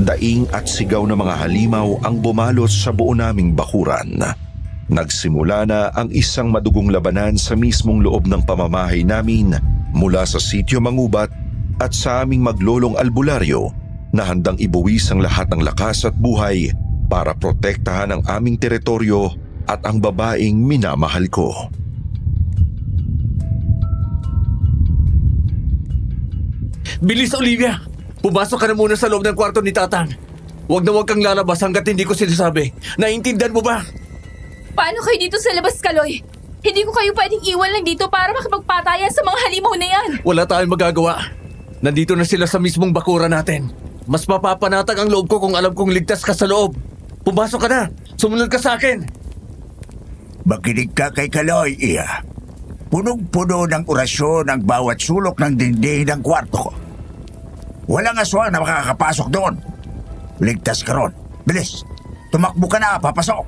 Daing at sigaw ng mga halimaw ang bumalot sa buo naming bakuran. Nagsimula na ang isang madugong labanan sa mismong loob ng pamamahay namin mula sa sitio Mangubat at sa aming maglolong albularyo na handang ibuwis ang lahat ng lakas at buhay para protektahan ang aming teritoryo at ang babaeng minamahal ko. Bilis, Olivia! Pumasok ka na muna sa loob ng kwarto ni Tatang. Huwag na huwag kang lalabas hanggat hindi ko sinasabi. Naiintindihan mo ba? Paano kayo dito sa labas, Kaloy? Hindi ko kayo pwedeng iwan lang dito para makipagpatayan sa mga halimaw na yan. Wala tayong magagawa. Nandito na sila sa mismong bakura natin. Mas mapapanatag ang loob ko kung alam kong ligtas ka sa loob. Pumasok ka na! Sumunod ka sa akin! Makinig ka kay Kaloy, Iya. Punong-puno ng orasyon ang bawat sulok ng dingding ng kwarto ko. Walang aswang na makakapasok doon. Ligtas ka ron. Bilis! Tumakbo ka na, papasok!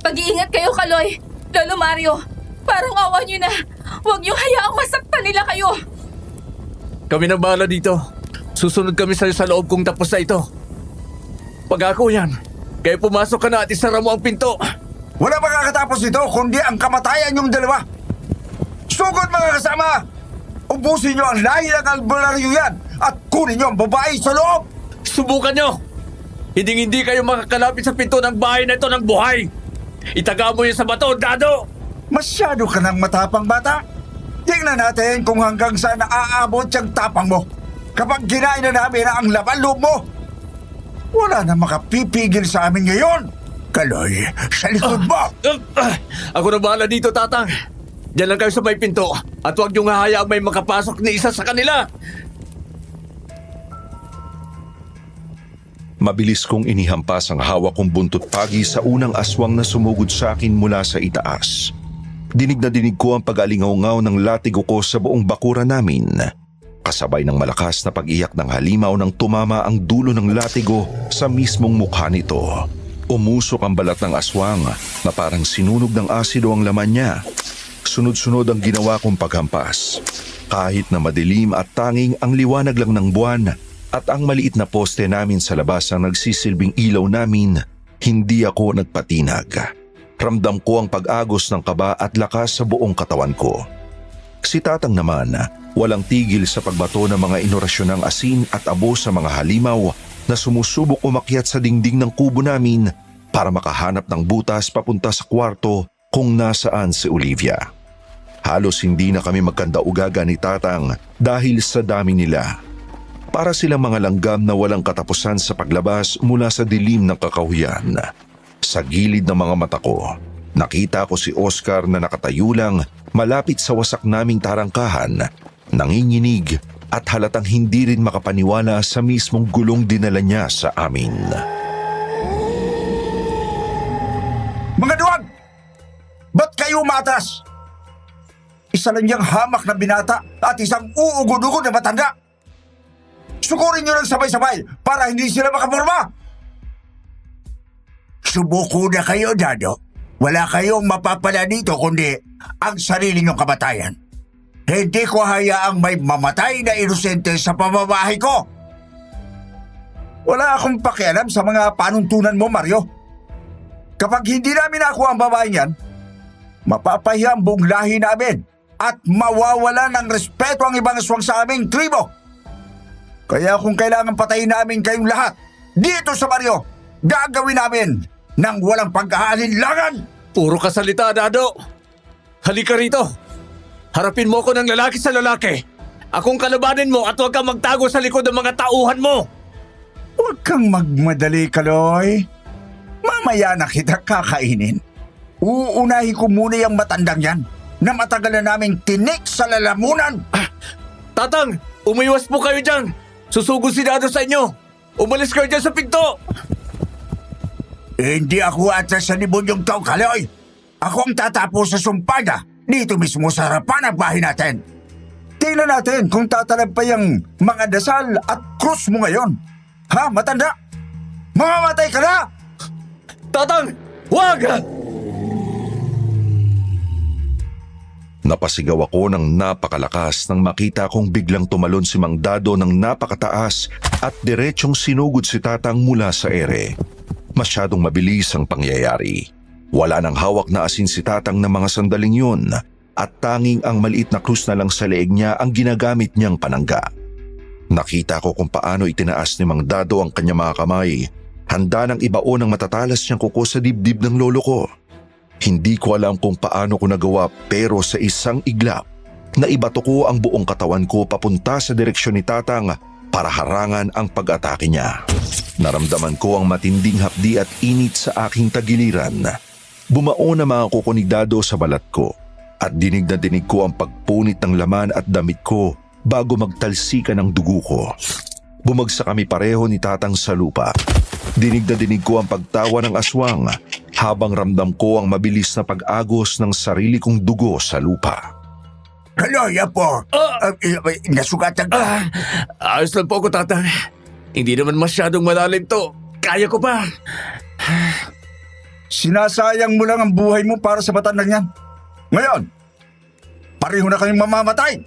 Pag-iingat kayo, Kaloy. Lolo Mario, parang awa niyo na. Huwag niyo hayaang masaktan nila kayo. Kami nang bahala dito. Susunod kami sa'yo sa loob kung tapos na ito. Pag-ako yan. Kaya pumasok ka na at isara mo ang pinto. Wala makakatapos nito kundi ang kamatayan yung dalawa. Sugod mga kasama! Ubusin niyo ang lahi ng albularyo yan at kunin niyo ang babae sa loob! Subukan nyo! Hindi kayo makakalapit sa pinto ng bahay na ito ng buhay. Itaga mo yun sa bato, Dado! Masyado ka ng matapang bata. Tingnan natin kung hanggang saan naaabot yung tapang mo. Kapag kinain na namin ang laman loob mo, wala na makapipigil sa amin ngayon. Kaloy, sa likod mo! Ako na bahala dito, Tatang. Diyan lang kayo sa may pinto at huwag niyong hahayaang may makapasok ni isa sa kanila. Mabilis kong inihampas ang hawak kong buntot pagi sa unang aswang na sumugod sa akin mula sa itaas. Dinig na dinig ko ang pag-alingaw-ngaw ng latigo ko sa buong bakura namin. Kasabay ng malakas na pag-iyak ng halimaw nang tumama ang dulo ng latigo sa mismong mukha nito. Umusok ang balat ng aswang na parang sinunog ng asido ang laman niya. Sunod-sunod ang ginawa kong paghampas. Kahit na madilim at tanging ang liwanag lang ng buwan at ang maliit na poste namin sa labas ang nagsisilbing ilaw namin, hindi ako nagpatinag. Ramdam ko ang pag-agos ng kaba at lakas sa buong katawan ko. Si Tatang naman, walang tigil sa pagbato ng mga inorasyon ng asin at abo sa mga halimaw na sumusubok umakyat sa dingding ng kubo namin para makahanap ng butas papunta sa kwarto kung nasaan si Olivia. Halos hindi na kami magkandaugaga ni Tatang dahil sa dami nila. Para silang mga langgam na walang katapusan sa paglabas mula sa dilim ng kakahuyan. Sa gilid ng mga mata ko, nakita ko si Oscar na nakatayo lang malapit sa wasak naming tarangkahan, nanginginig at halatang hindi rin makapaniwala sa mismong gulong dinala niya sa amin. Mga duwag! Ba't kayo umatras? Isa lang niyang hamak na binata at isang uugod-ugod na matanda. Sukurin niyo lang sabay-sabay para hindi sila makaporma. Subuko na kayo, Dado. Wala kayong mapapala dito kundi ang sarili niyong kamatayan. Hindi ko hayaang may mamatay na inosente sa pamamahay ko. Wala akong pakialam sa mga panuntunan mo, Mario. Kapag hindi namin nakuha ang babaeng yan, mapapahiya ang buong lahi namin at mawawala ng respeto ang ibang aswang sa aming tribo. Kaya kung kailangan patayin namin kayong lahat dito sa baryo, gagawin namin nang walang pagkaalinlangan. Puro ka salita, Dado. Halika rito. Harapin mo ako ng lalaki sa lalaki. Akong kalabanin mo at huwag kang magtago sa likod ng mga tauhan mo. Huwag kang magmadali, Kaloy. Mamaya na kita kakainin. Uunahin ko muna yung matandang yan na matagal na naming tinik sa lalamunan. Tatang, umiwas po kayo dyan. Susugod si Dado sa inyo. Umalis kayo dyan sa pinto. Hindi ako atras sa libonyong tao, Kaloy. Ako ang tatapos sa sumpada dito mismo sa harapan ng bahay natin. Tingnan natin kung tatalab pa yung mga dasal at krus mo ngayon. Ha, matanda? Mamamatay ka na! Tatang, huwag! Napasigaw ako ng napakalakas nang makita kong biglang tumalon si Mang Dado ng napakataas at diretsyong sinugod si Tatang mula sa ere. Masyadong mabilis ang pangyayari. Wala nang hawak na asin si Tatang ng mga sandaling yun at tanging ang maliit na krus na lang sa leeg niya ang ginagamit niyang panangga. Nakita ko kung paano itinaas ni Mang Dado ang kanyang mga kamay. Handa nang ibaon ang matatalas niyang kuko sa dibdib ng lolo ko. Hindi ko alam kung paano ko nagawa pero sa isang iglap, naibato ko ang buong katawan ko papunta sa direksyon ni Tatang para harangan ang pag-atake niya. Naramdaman ko ang matinding hapdi at init sa aking tagiliran. Bumaon ang mga kuko ni Dado sa balat ko at dinig na dinig ko ang pagpunit ng laman at damit ko bago magtalsikan ang dugo ko. Bumagsak kami pareho ni Tatang sa lupa. Dinig na dinig ko ang pagtawa ng aswang habang ramdam ko ang mabilis na pag-agos ng sarili kong dugo sa lupa. Kaloy, apo. Nasugatan ka. Ayos lang po ako, Tatang. Hindi naman masyadong malalim to. Kaya ko pa. Sinasayang mo lang ang buhay mo para sa matandang yan. Ngayon, pareho na kayong mamamatay.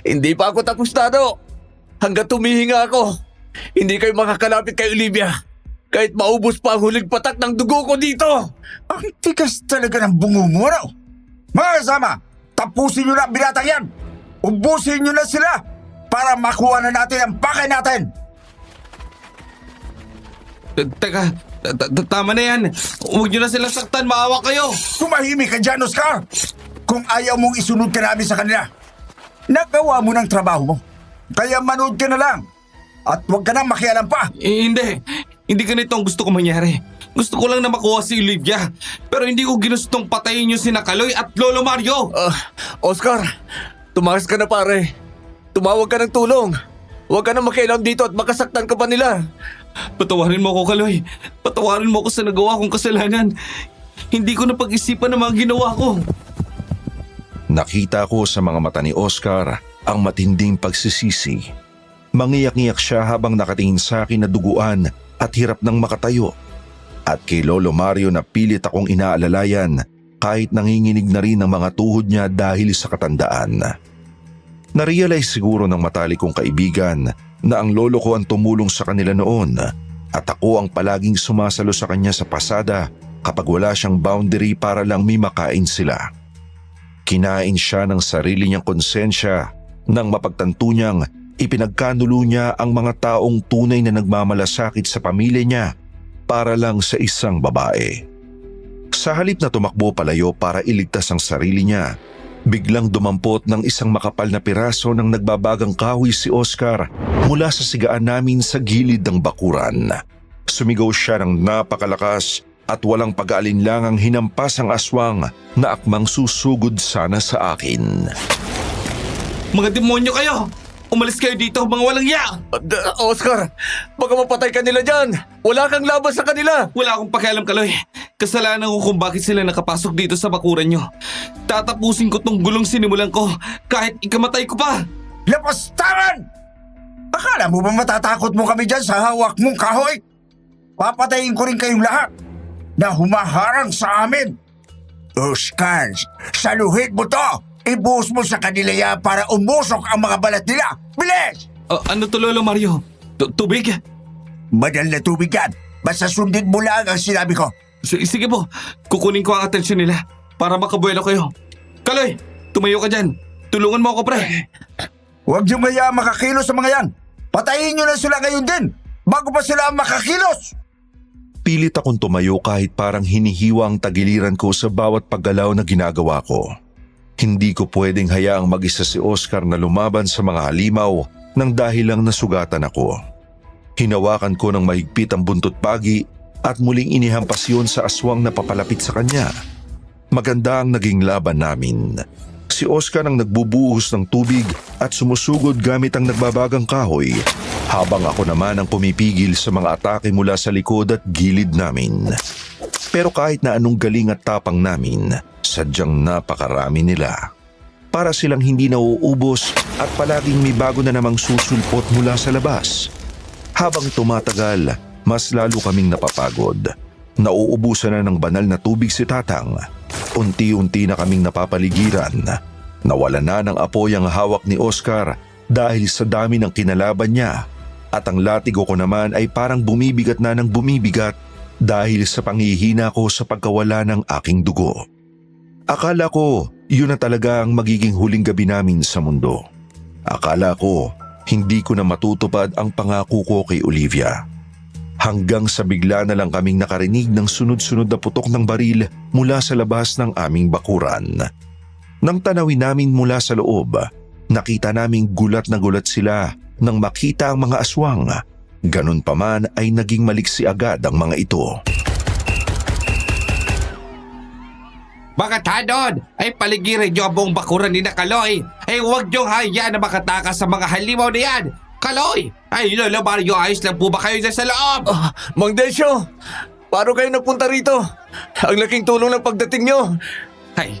Hindi pa ako tapos, Dado. Hanggat tumihinga ako, hindi kayo makakalapit kay Olivia. Kahit maubos pa ang huling patak ng dugo ko dito. Ang tigas talaga ng bungo mo, ano? Mga kasama, tapusin nyo na ang binatang yan. Ubusin nyo na sila para makuha na natin ang pakay natin. Teka, tama na yan. Huwag niyo na sila saktan, maawa kayo. Tumahimik ka dyan, Oscar. Kung ayaw mong isunod ka namin sa kanila, nagawa mo ng trabaho mo. Kaya manood ka na lang. At huwag ka nang makialam pa. Hindi. Hindi ganito ang gusto ko mangyari. Gusto ko lang na makuha si Olivia. Pero hindi ko ginustong patayin yung sina Kaloy at Lolo Mario. Oscar, tumakas ka na pare. Tumawag ka ng tulong. Huwag ka na makialam dito at makasaktan ka pa nila. Patawarin mo ako, Kaloy. Patawarin mo ako sa nagawa kong kasalanan. Hindi ko na pag-isipan ang mga ginawa ko. Nakita ko sa mga mata ni Oscar ang matinding pagsisisi. Mangiyak-ngiyak siya habang nakatingin sa akin na duguan at hirap nang makatayo. At kay Lolo Mario na pilit akong inaalalayan kahit nanginginig na rin ang mga tuhod niya dahil sa katandaan. Narealize siguro ng matalik kong kaibigan na ang lolo ko ang tumulong sa kanila noon at ako ang palaging sumasalo sa kanya sa pasada kapag wala siyang boundary para lang may makain sila. Kinain siya ng sarili niyang konsensya nang mapagtanto niyang ipinagkanulo niya ang mga taong tunay na nagmamalasakit sa pamilya niya para lang sa isang babae. Sa halip na tumakbo palayo para iligtas ang sarili niya, biglang dumampot ng isang makapal na piraso ng nagbabagang kahoy si Oscar mula sa sigaan namin sa gilid ng bakuran. Sumigaw siya ng napakalakas at walang pag-aalinlangang hinampas ang aswang na akmang susugod sana sa akin. Mga demonyo kayo! Umalis kayo dito, mga walang ya! Oscar, baka mapatay ka nila dyan. Wala kang laban sa kanila. Wala akong pakialam, Kaloy. Kasalanan ko kung bakit sila nakapasok dito sa bakuran nyo. Tatapusin ko tong gulong sinimulan ko kahit ikamatay ko pa. Lapastangan! Akala mo ba matatakot mo kami dyan sa hawak mong kahoy? Papatayin ko rin kayong lahat na humaharang sa amin. Oscar, saluhin mo to! Ibuhos mo sa kanila yan para umusok ang mga balat nila! Bilis! Ano to, Lolo Mario? Tubig? Banal na tubig yan. Basta sundin mo lang ang sinabi ko. Sige po, kukunin ko ang atensyon nila para makabuelo kayo. Kaloy, tumayo ka dyan. Tulungan mo ako, pre. Huwag niyo maya makakilos sa mga yan. Patayin niyo na sila ngayon din bago pa sila makakilos. Pilit akong tumayo kahit parang hinihiwa ang tagiliran ko sa bawat paggalaw na ginagawa ko. Hindi ko pwedeng hayaang mag-isa si Oscar na lumaban sa mga halimaw nang dahil lang nasugatan ako. Hinawakan ko ng mahigpit ang buntot pagi at muling inihampas yun sa aswang na papalapit sa kanya. Maganda ang naging laban namin. Si Oscar ang nagbubuhos ng tubig at sumusugod gamit ang nagbabagang kahoy, habang ako naman ang pumipigil sa mga atake mula sa likod at gilid namin. Pero kahit na anong galing at tapang namin, sadyang napakarami nila. Para silang hindi nauubos at palaging may bago na namang susulpot mula sa labas. Habang tumatagal, mas lalo kaming napapagod. Nauubusan na ng banal na tubig si Tatang. Unti-unti na kaming napapaligiran. Nawala na ng apoy ang hawak ni Oscar dahil sa dami ng kinalaban niya. At ang latigo ko naman ay parang bumibigat na ng bumibigat dahil sa panghihina ko sa pagkawala ng aking dugo. Akala ko yun na talaga ang magiging huling gabi namin sa mundo. Akala ko hindi ko na matutupad ang pangako ko kay Olivia. Hanggang sa bigla na lang kaming nakarinig ng sunod-sunod na putok ng baril mula sa labas ng aming bakuran. Nang tanawin namin mula sa loob, nakita naming gulat na gulat sila nang makita ang mga aswang. Ganun pa man ay naging maliksi agad ang mga ito. Mga tanod, ay paligirin niyo ang buong bakuran ni Kaloy. Ay huwag niyong hayaan na makatakas sa mga halimaw na yan. Kaloy! Ay, Lolo Mario, ayos lang po ba kayo dyan sa loob? Mang Densyo, paano kayo nagpunta rito? Ang laking tulong ng pagdating nyo. Ay,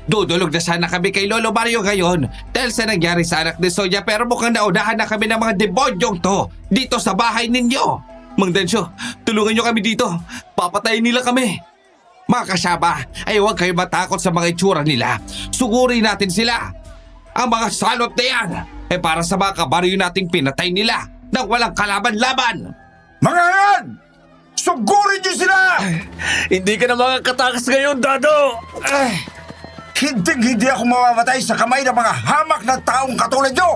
dudulog na sana kami kay Lolo Mario ngayon dahil sa nangyari sa anak ni Sonia, pero mukhang naunahan na kami ng mga debonyong to dito sa bahay ninyo. Mang Densyo, tulungan nyo kami dito. Papatayin nila kami. Mga kasama, ay huwag kayo matakot sa mga itsura nila. Sugurin natin sila. Ang mga salot na yan ay para sa mga kabaryo nating pinatay nila nang walang kalaban-laban. Mga yan! Sugurin niyo sila! Hindi ka na makakatakas ngayon, Dado! Hindi ako mamamatay sa kamay ng mga hamak na taong katulad niyo!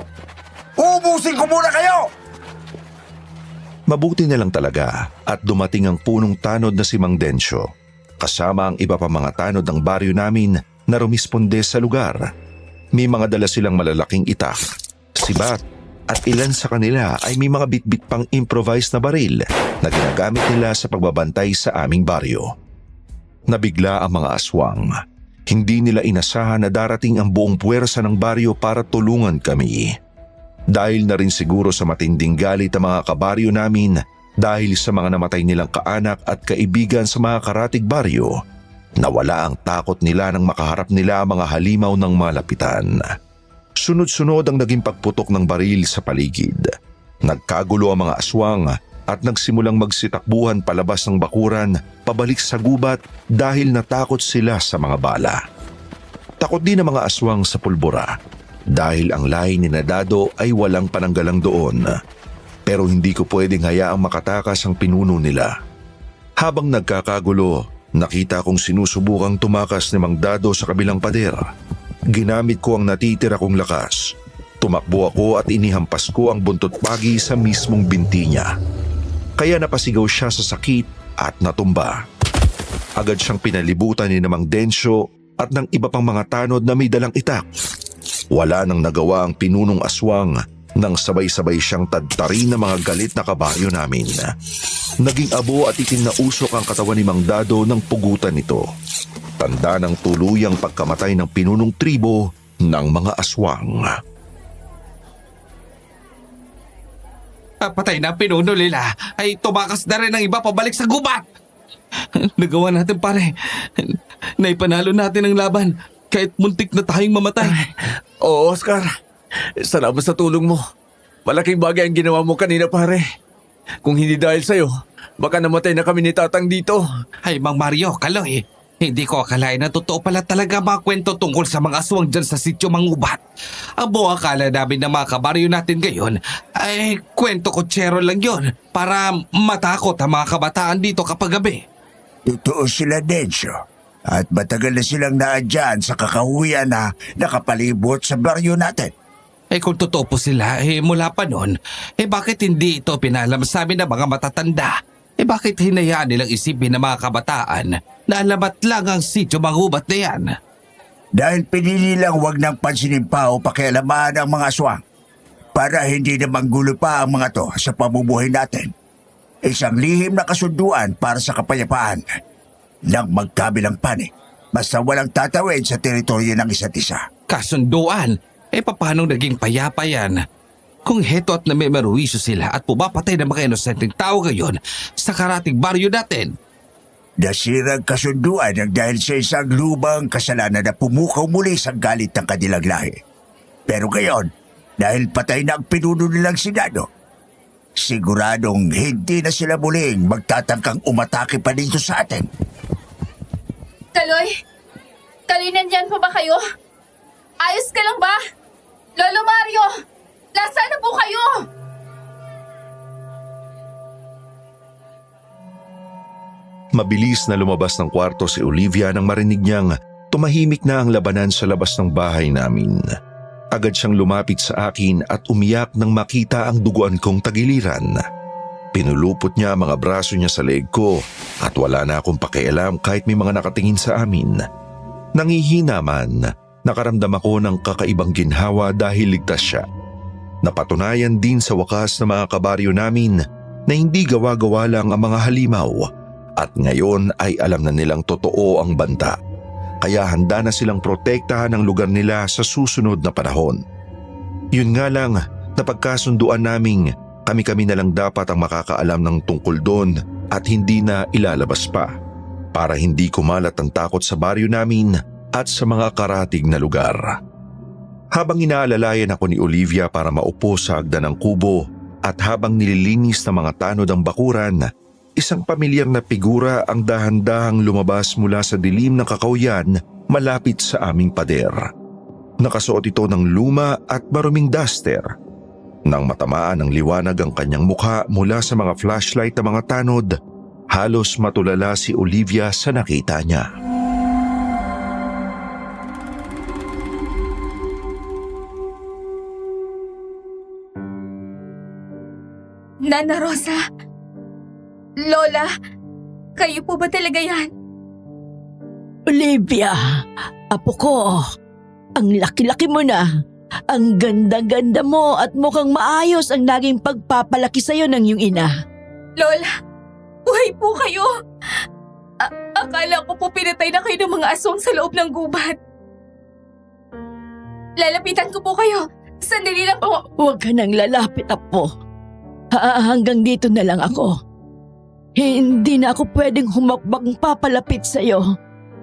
Ubusin ko muna kayo! Mabuti na lang talaga at dumating ang punong tanod na si Mang Densyo, kasama ang iba pa mga tanod ng baryo namin na rumisponde sa lugar. May mga dala silang malalaking itak, sibat, at ilan sa kanila ay may mga bitbit pang improvised na baril na ginagamit nila sa pagbabantay sa aming baryo. Nabigla ang mga aswang. Hindi nila inasahan na darating ang buong puwersa ng baryo para tulungan kami. Dahil na rin siguro sa matinding galit ang mga kabaryo namin dahil sa mga namatay nilang kaanak at kaibigan sa mga karatig baryo, nawala ang takot nila nang makaharap nila ang mga halimaw ng malapitan. Sunod-sunod ang naging pagputok ng baril sa paligid. Nagkagulo ang mga aswang at nagsimulang magsitakbuhan palabas ng bakuran pabalik sa gubat dahil natakot sila sa mga bala. Takot din ang mga aswang sa pulbura dahil ang lahi ni Dado ay walang pananggalang doon. Pero hindi ko pwedeng hayaang makatakas ang pinuno nila. Habang nagkakagulo, nakita kong sinusubukang tumakas ni Mang Dado sa kabilang pader. Ginamit ko ang natitira kong lakas. Tumakbo ako at inihampas ko ang buntot pagi sa mismong binti niya. Kaya napasigaw siya sa sakit at natumba. Agad siyang pinalibutan ni Mang Densyo at ng iba pang mga tanod na may dalang itak. Wala nang nagawa ang pinunong aswang nang sabay-sabay siyang tadtarin ng mga galit na kabaryo namin. Naging abo at itim na usok ang katawan ni Mang Dado ng pugutan nito. Tanda ng tuluyang pagkamatay ng pinunong tribo ng mga aswang. Patay na ang pinuno nila ay tumakas na rin ang iba pabalik sa gubat. Nagawa natin pare. Naipanalo natin ang laban kahit muntik na tayong mamatay. Oo, Oscar. Salamat sa tulong mo. Malaking bagay ang ginawa mo kanina, pare. Kung hindi dahil sa'yo, baka namatay na kami ni Tatang dito. Ay, Mang Mario, Kaloy. Hindi ko akalain na totoo pala talaga mga kwento tungkol sa mga aswang dyan sa sitio Mangubat. Ang buong akala namin ng mga kabaryo natin ngayon ay kwento kutsero lang yon para matakot ang mga kabataan dito kapag gabi. Totoo sila, Dencio. At matagal na silang naandyan sa kakahuyan na nakapalibot sa baryo natin. Eh kung totoo po sila, mula pa noon, bakit hindi ito pinalam sa amin ng mga matatanda? Bakit hinayaan nilang isipin ng mga kabataan na alamat lang ang sitio Mangubat na yan? Dahil pinili lang wag nang pansinin pa o pakialaman ang mga aswang para hindi na manggulo pa ang mga to sa pamumuhay natin. Isang lihim na kasunduan para sa kapayapaan ng magkabilang panig basta walang tatawid sa teritoryo ng isa't isa. Kasunduan? Paano naging payapa yan? Kung heto at namimaruwisyo sila at pumapatay ng mga inosenteng tao ngayon sa karating baryo natin. Nasirang kasunduan ang dahil sa isang lubang kasalanan na pumukaw muli sa galit ng kanilang lahi. Pero ngayon, dahil patay na ang pinuno nilang Senado, siguradong hindi na sila muling magtatangkang umatake pa dito sa atin. Kaloy? Kaloy, nandyan pa ba kayo? Ayos ka lang ba? Lolo Mario! Nasaan na po kayo? Mabilis na lumabas ng kwarto si Olivia nang marinig niyang tumahimik na ang labanan sa labas ng bahay namin. Agad siyang lumapit sa akin at umiyak nang makita ang duguan kong tagiliran. Pinulupot niya ang mga braso niya sa leeg ko at wala na akong pakialam kahit may mga nakatingin sa amin. Nangihina man, nakaramdam ako ng kakaibang ginhawa dahil ligtas siya. Napatunayan din sa wakas ng mga kabaryo namin na hindi gawa-gawa lang ang mga halimaw at ngayon ay alam na nilang totoo ang banta. Kaya handa na silang protektahan ang lugar nila sa susunod na panahon. Yun nga lang, napagkasunduan naming kami-kami na lang dapat ang makakaalam ng tungkol doon at hindi na ilalabas pa para hindi kumalat ang takot sa baryo namin at sa mga karatig na lugar. Habang inaalalayan ako ni Olivia para maupo sa hagdan ng kubo at habang nililinis ng mga tanod ang bakuran, isang pamilyar na figura ang dahan-dahang lumabas mula sa dilim ng kakauyan malapit sa aming pader. Nakasuot ito ng luma at maruming duster. Nang matamaan ng liwanag ang kanyang mukha mula sa mga flashlight ng mga tanod, halos matulala si Olivia sa nakita niya. Nana Rosa? Lola? Kayo po ba talaga yan? Olivia, apo ko, ang laki-laki mo na. Ang ganda-ganda mo at mukhang maayos ang naging pagpapalaki sa'yo ng iyong ina. Lola, buhay po kayo. Akala ko po pinatay na kayo ng mga aswang sa loob ng gubat. Lalapitan ko po kayo. Sandali lang po. Huwag ka nang lalapit, apo. Hanggang dito na lang ako. Hindi na ako pwedeng humakbang papalapit sa'yo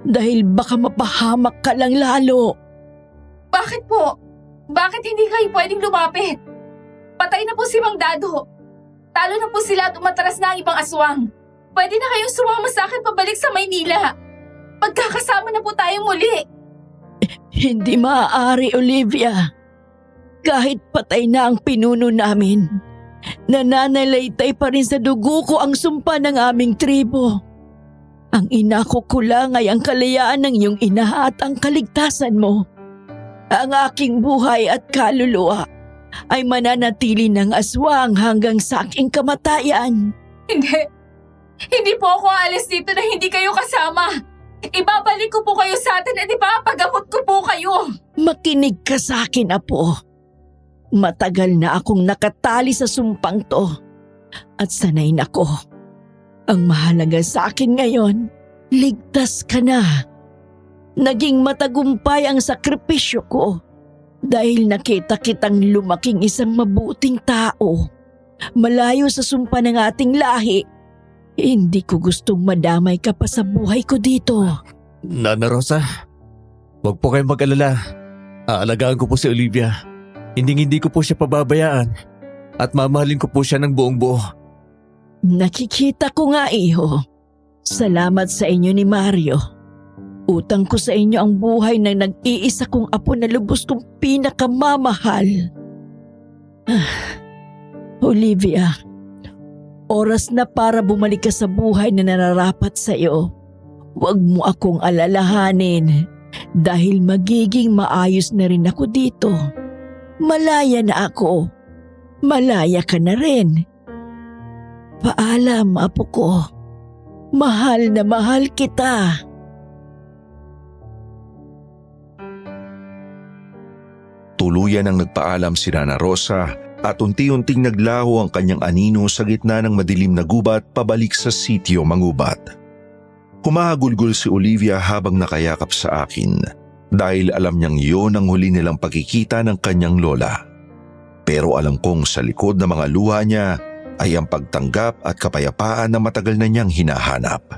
dahil baka mapahamak ka lang lalo. Bakit po? Bakit hindi kayo pwedeng lumapit? Patay na po si Mang Dado. Talo na po sila at umatras na ang ibang aswang. Pwede na kayong sumama sa akin pabalik sa Maynila. Pagkakasama na po tayo muli. Hindi maaari, Olivia. Kahit patay na ang pinuno namin, nananalaytay pa rin sa dugo ko ang sumpa ng aming tribo. Ang inako ko lang ay ang kalayaan ng iyong ina at ang kaligtasan mo. Ang aking buhay at kaluluwa ay mananatili ng aswang hanggang sa aking kamatayan. Hindi po ako aalis dito na hindi kayo kasama. Ibabalik ko po kayo sa atin at ipapagamot ko po kayo. Makinig ka sa akin, apo. Matagal na akong nakatali sa sumpang to at sanay na ko. Ang mahalaga sa akin ngayon, ligtas ka na. Naging matagumpay ang sakripisyo ko dahil nakita kitang lumaking isang mabuting tao, malayo sa sumpa ng ating lahi Hindi ko gustong madamay ka pa sa buhay ko dito. Nana Rosa, huwag po kayong mag-alala. Aalagaan ko po si Olivia. Hindi ko po siya pababayaan. At mamahalin ko po siya ng buong buo. Nakikita ko nga, iho. Salamat sa inyo ni Mario. Utang ko sa inyo ang buhay ng nag-iisa kong apo na lubos kong pinakamamahal. Olivia, oras na para bumalik ka sa buhay na nararapat sa iyo. Huwag mo akong alalahanin dahil magiging maayos na rin ako dito. Malaya na ako. Malaya ka na rin. Paalam, apo ko. Mahal na mahal kita. Tuluyan ang nagpaalam si Nana Rosa at unti-unting naglaho ang kanyang anino sa gitna ng madilim na gubat pabalik sa sitio mangubat. Humahagulgol si Olivia habang nakayakap sa akin dahil alam niyang iyon ang huli nilang pagkikita ng kanyang lola. Pero alam kong sa likod ng mga luha niya ay ang pagtanggap at kapayapaan na matagal na niyang hinahanap.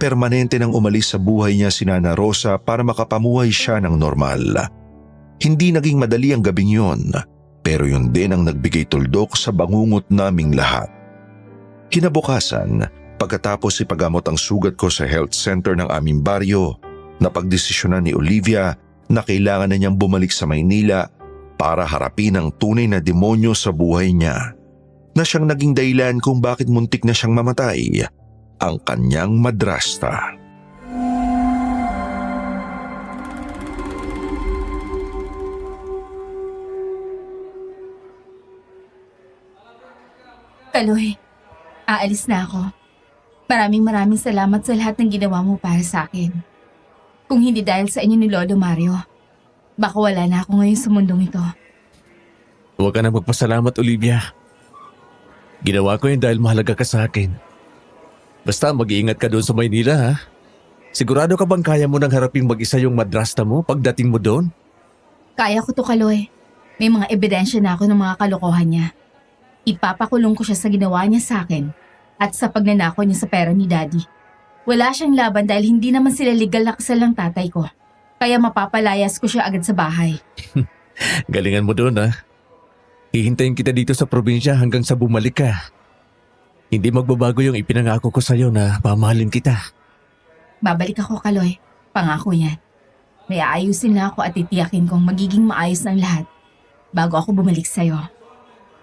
Permanente nang umalis sa buhay niya si Nana Rosa para makapamuhay siya ng normal. Hindi naging madali ang gabing yon, pero yun din ang nagbigay tuldok sa bangungot naming lahat. Kinabukasan, pagkatapos ipagamot ang sugat ko sa health center ng aming baryo, napagdesisyonan ni Olivia na kailangan na niyang bumalik sa Maynila para harapin ang tunay na demonyo sa buhay niya, na siyang naging dahilan kung bakit muntik na siyang mamatay, ang kanyang madrasta. Kaloy, aalis na ako. Maraming salamat sa lahat ng ginawa mo para sa akin. Kung hindi dahil sa inyo ni Lolo Mario, baka wala na ako ngayon sa mundong ito. Huwag ka na magpasalamat, Olivia. Ginawa ko yun dahil mahalaga ka sa akin. Basta mag-iingat ka doon sa Maynila, ha? Sigurado ka bang kaya mo nang haraping mag-isa yung madrasta mo pagdating mo doon? Kaya ko to, Kaloy. May mga ebidensya na ako ng mga kalokohan niya. Ipapakulong ko siya sa ginawa niya sa akin at sa pagnanakaw niya sa pera ni Daddy. Wala siyang laban dahil hindi naman sila legal na kasal ng tatay ko. Kaya mapapalayas ko siya agad sa bahay. Galingan mo doon, ha? Hihintayin kita dito sa probinsya hanggang sa bumalik ka. Hindi magbabago yung ipinangako ko sa'yo na pamahalin kita. Babalik ako, Kaloy. Pangako yan. May aayusin na ako at titiyakin kong magiging maayos ng lahat bago ako bumalik sa'yo.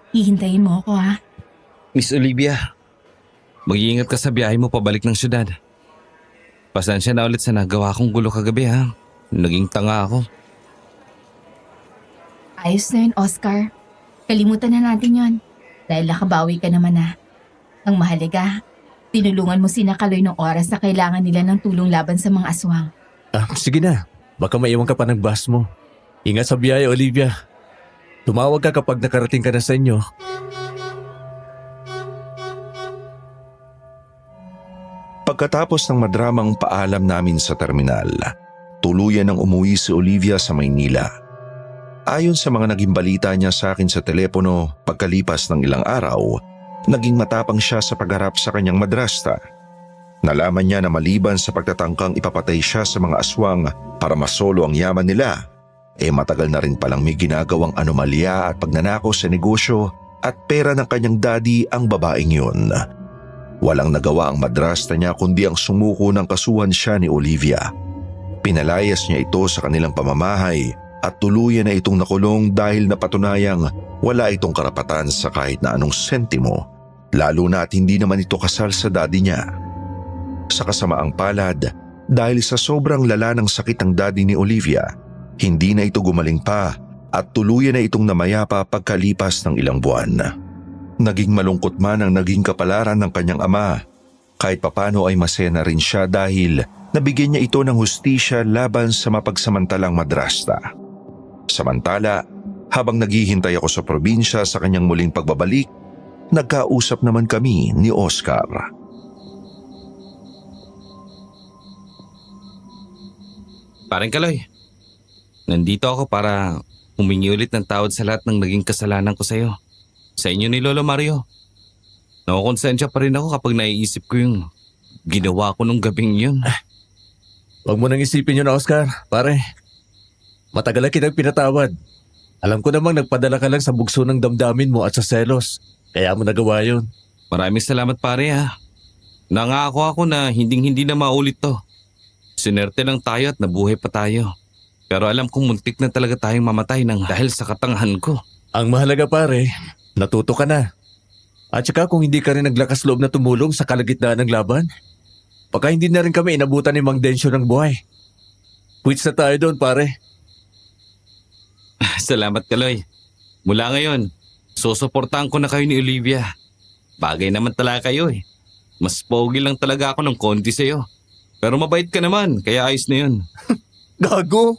Hihintayin mo ako, ha? Miss Olivia, mag-iingat ka sa biyahe mo pabalik ng syudad. Pasensya na ulit sa nagawa kong gulo kagabi, ha? Naging tanga ako. Ayos na yun, Oscar. Kalimutan na natin yon dahil nakabawi ka naman na. Ang mahalaga, tinulungan mo sina Kaloy ng oras na kailangan nila ng tulong laban sa mga aswang. Sige na. Baka maiwan ka pa ng bus mo. Ingat sa biyahe, Olivia. Tumawag ka kapag nakarating ka na sa inyo. Pagkatapos ng madramang paalam namin sa terminal, tuluyan nang umuwi si Olivia sa Maynila. Ayon sa mga naging balita niya sa akin sa telepono, pagkalipas ng ilang araw, naging matapang siya sa pagharap sa kanyang madrasta. Nalaman niya na maliban sa pagtatangkang ipapatay siya sa mga aswang para masolo ang yaman nila, matagal na rin palang may ginagawang anomalya at pagnanakaw sa negosyo at pera ng kanyang daddy ang babaeng yun. Walang nagawa ang madrasta niya kundi ang sumuko ng kasuhan siya ni Olivia. Pinalayas niya ito sa kanilang pamamahay at tuluyan na itong nakulong dahil napatunayang wala itong karapatan sa kahit na anong sentimo, lalo na at hindi naman ito kasal sa daddy niya. Sa kasamaang palad, dahil sa sobrang lala ng sakit ng daddy ni Olivia, hindi na ito gumaling pa at tuluyan na itong namayapa pagkalipas ng ilang buwan. Naging malungkot man ang naging kapalaran ng kanyang ama, kahit papano ay masaya na rin siya dahil nabigyan niya ito ng hustisya laban sa mapagsamantalang madrasta. Samantala, habang naghihintay ako sa probinsya sa kanyang muling pagbabalik, nagkausap naman kami ni Oscar. Parang Kaloy, nandito ako para humingi ulit ng tawad sa lahat ng naging kasalanan ko sa'yo. Sa inyo ni Lolo Mario. Nakukonsensya pa rin ako kapag naiisip ko yung ginawa ko nung gabing yun. Huwag mo nang isipin yun, Oscar, pare. Matagal na kitang pinatawad. Alam ko namang nagpadala ka lang sa bugso ng damdamin mo at sa selos. Kaya mo nagawa yun. Maraming salamat pare ha. Nangako ako na hindi na maulit to. Sinerte lang tayo at nabuhay pa tayo. Pero alam kong muntik na talaga tayong mamatay dahil sa katangahan ko. Ang mahalaga, pare, natuto ka na. At saka kung hindi ka rin naglakas loob na tumulong sa kalagitnaan ng laban, baka hindi na rin kami inabutan ni Mang Densyo ng buhay. Quits na tayo doon, pare. Salamat Kaloy. Mula ngayon, susuportahan ko na kayo ni Olivia. Bagay naman talaga kayo eh. Mas pogi lang talaga ako ng konti sa'yo. Pero mabait ka naman, kaya ayos na yun. Gago!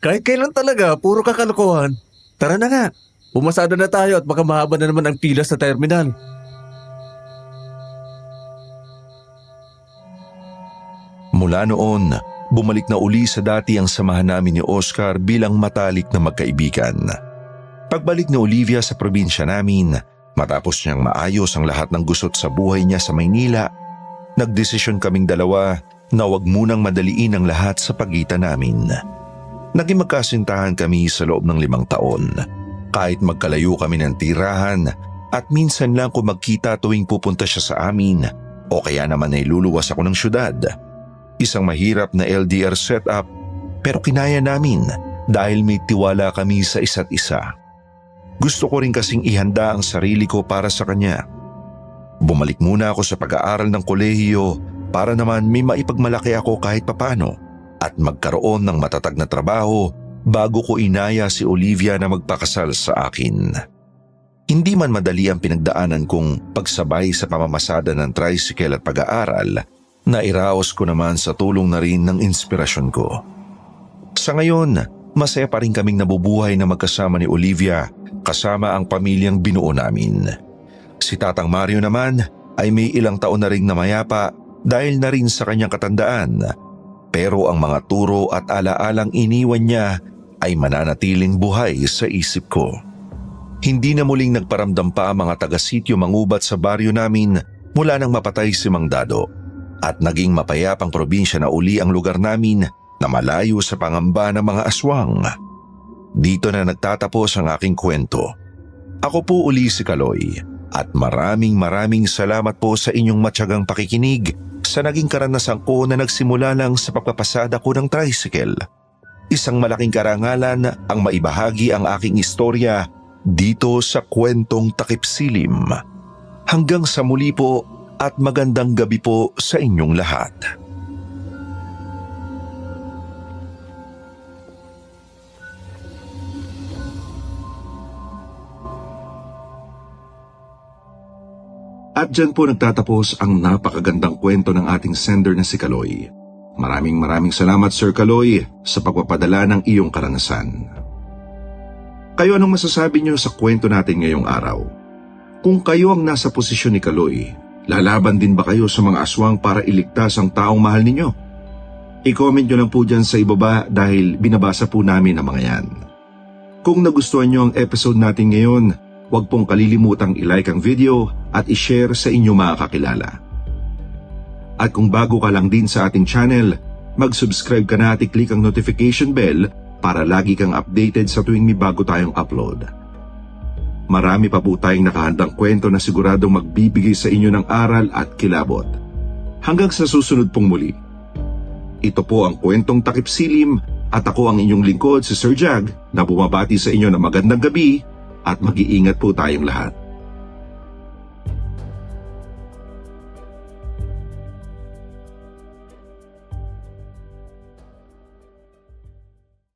Kahit kailan talaga, puro kakalokohan. Tara na nga, pumasada na tayo at baka mahaba na naman ang pila sa terminal. Mula noon, bumalik na uli sa dati ang samahan namin ni Oscar bilang matalik na magkaibigan. Pagbalik ni Olivia sa probinsya namin, matapos niyang maayos ang lahat ng gusot sa buhay niya sa Maynila, nagdesisyon kaming dalawa na wag munang madaliin ang lahat sa pagitan namin. Naging magkasintahan kami sa loob ng 5 taon. Kahit magkalayo kami ng tirahan at minsan lang kung magkita tuwing pupunta siya sa amin o kaya naman ay luluwas ako ng syudad. Isang mahirap na LDR setup pero kinaya namin dahil may tiwala kami sa isa't isa. Gusto ko rin kasing ihanda ang sarili ko para sa kanya. Bumalik muna ako sa pag-aaral ng kolehiyo para naman may maipagmalaki ako kahit papano at magkaroon ng matatag na trabaho bago ko inaya si Olivia na magpakasal sa akin. Hindi man madali ang pinagdaanan kong pagsabay sa pamamasada ng tricycle at pag-aaral, nairaos ko naman sa tulong na rin ng inspirasyon ko. Sa ngayon, masaya pa rin kaming nabubuhay na magkasama ni Olivia kasama ang pamilyang binuo namin. Si Tatang Mario naman ay may ilang taon na ring namayapa dahil na rin sa kanyang katandaan. Pero ang mga turo at alaalang iniwan niya ay mananatiling buhay sa isip ko. Hindi na muling nagparamdam pa ang mga taga-sityo mangubat sa baryo namin mula nang mapatay si Mang Dado at naging mapayapang probinsya na uli ang lugar namin na malayo sa pangamba ng mga aswang. Dito na nagtatapos ang aking kwento. Ako po uli si Kaloy at maraming salamat po sa inyong matyagang pakikinig sa naging karanasan ko na nagsimula lang sa pagpapasada ko ng tricycle. Isang malaking karangalan ang maibahagi ang aking istorya dito sa Kwentong Takip Silim. Hanggang sa muli po at magandang gabi po sa inyong lahat. At dyan po nagtatapos ang napakagandang kwento ng ating sender na si Kaloy. Maraming salamat Sir Kaloy sa pagpapadala ng iyong karanasan. Kayo anong masasabi niyo sa kwento natin ngayong araw? Kung kayo ang nasa posisyon ni Kaloy, lalaban din ba kayo sa mga aswang para iligtas ang taong mahal ninyo? I-comment nyo lang po dyan sa ibaba dahil binabasa po namin ang mga yan. Kung nagustuhan nyo ang episode natin ngayon, huwag pong kalilimutang i-like ang video at i-share sa inyong mga kakilala. At kung bago ka lang din sa ating channel, mag-subscribe ka na at i-click ang notification bell para lagi kang updated sa tuwing may bago tayong upload. Marami pa po tayong nakahandang kwento na siguradong magbibigay sa inyo ng aral at kilabot. Hanggang sa susunod pong muli. Ito po ang Kwentong Takip Silim at ako ang inyong lingkod si Sir Jag na bumabati sa inyo ng magandang gabi at mag-iingat po tayong lahat.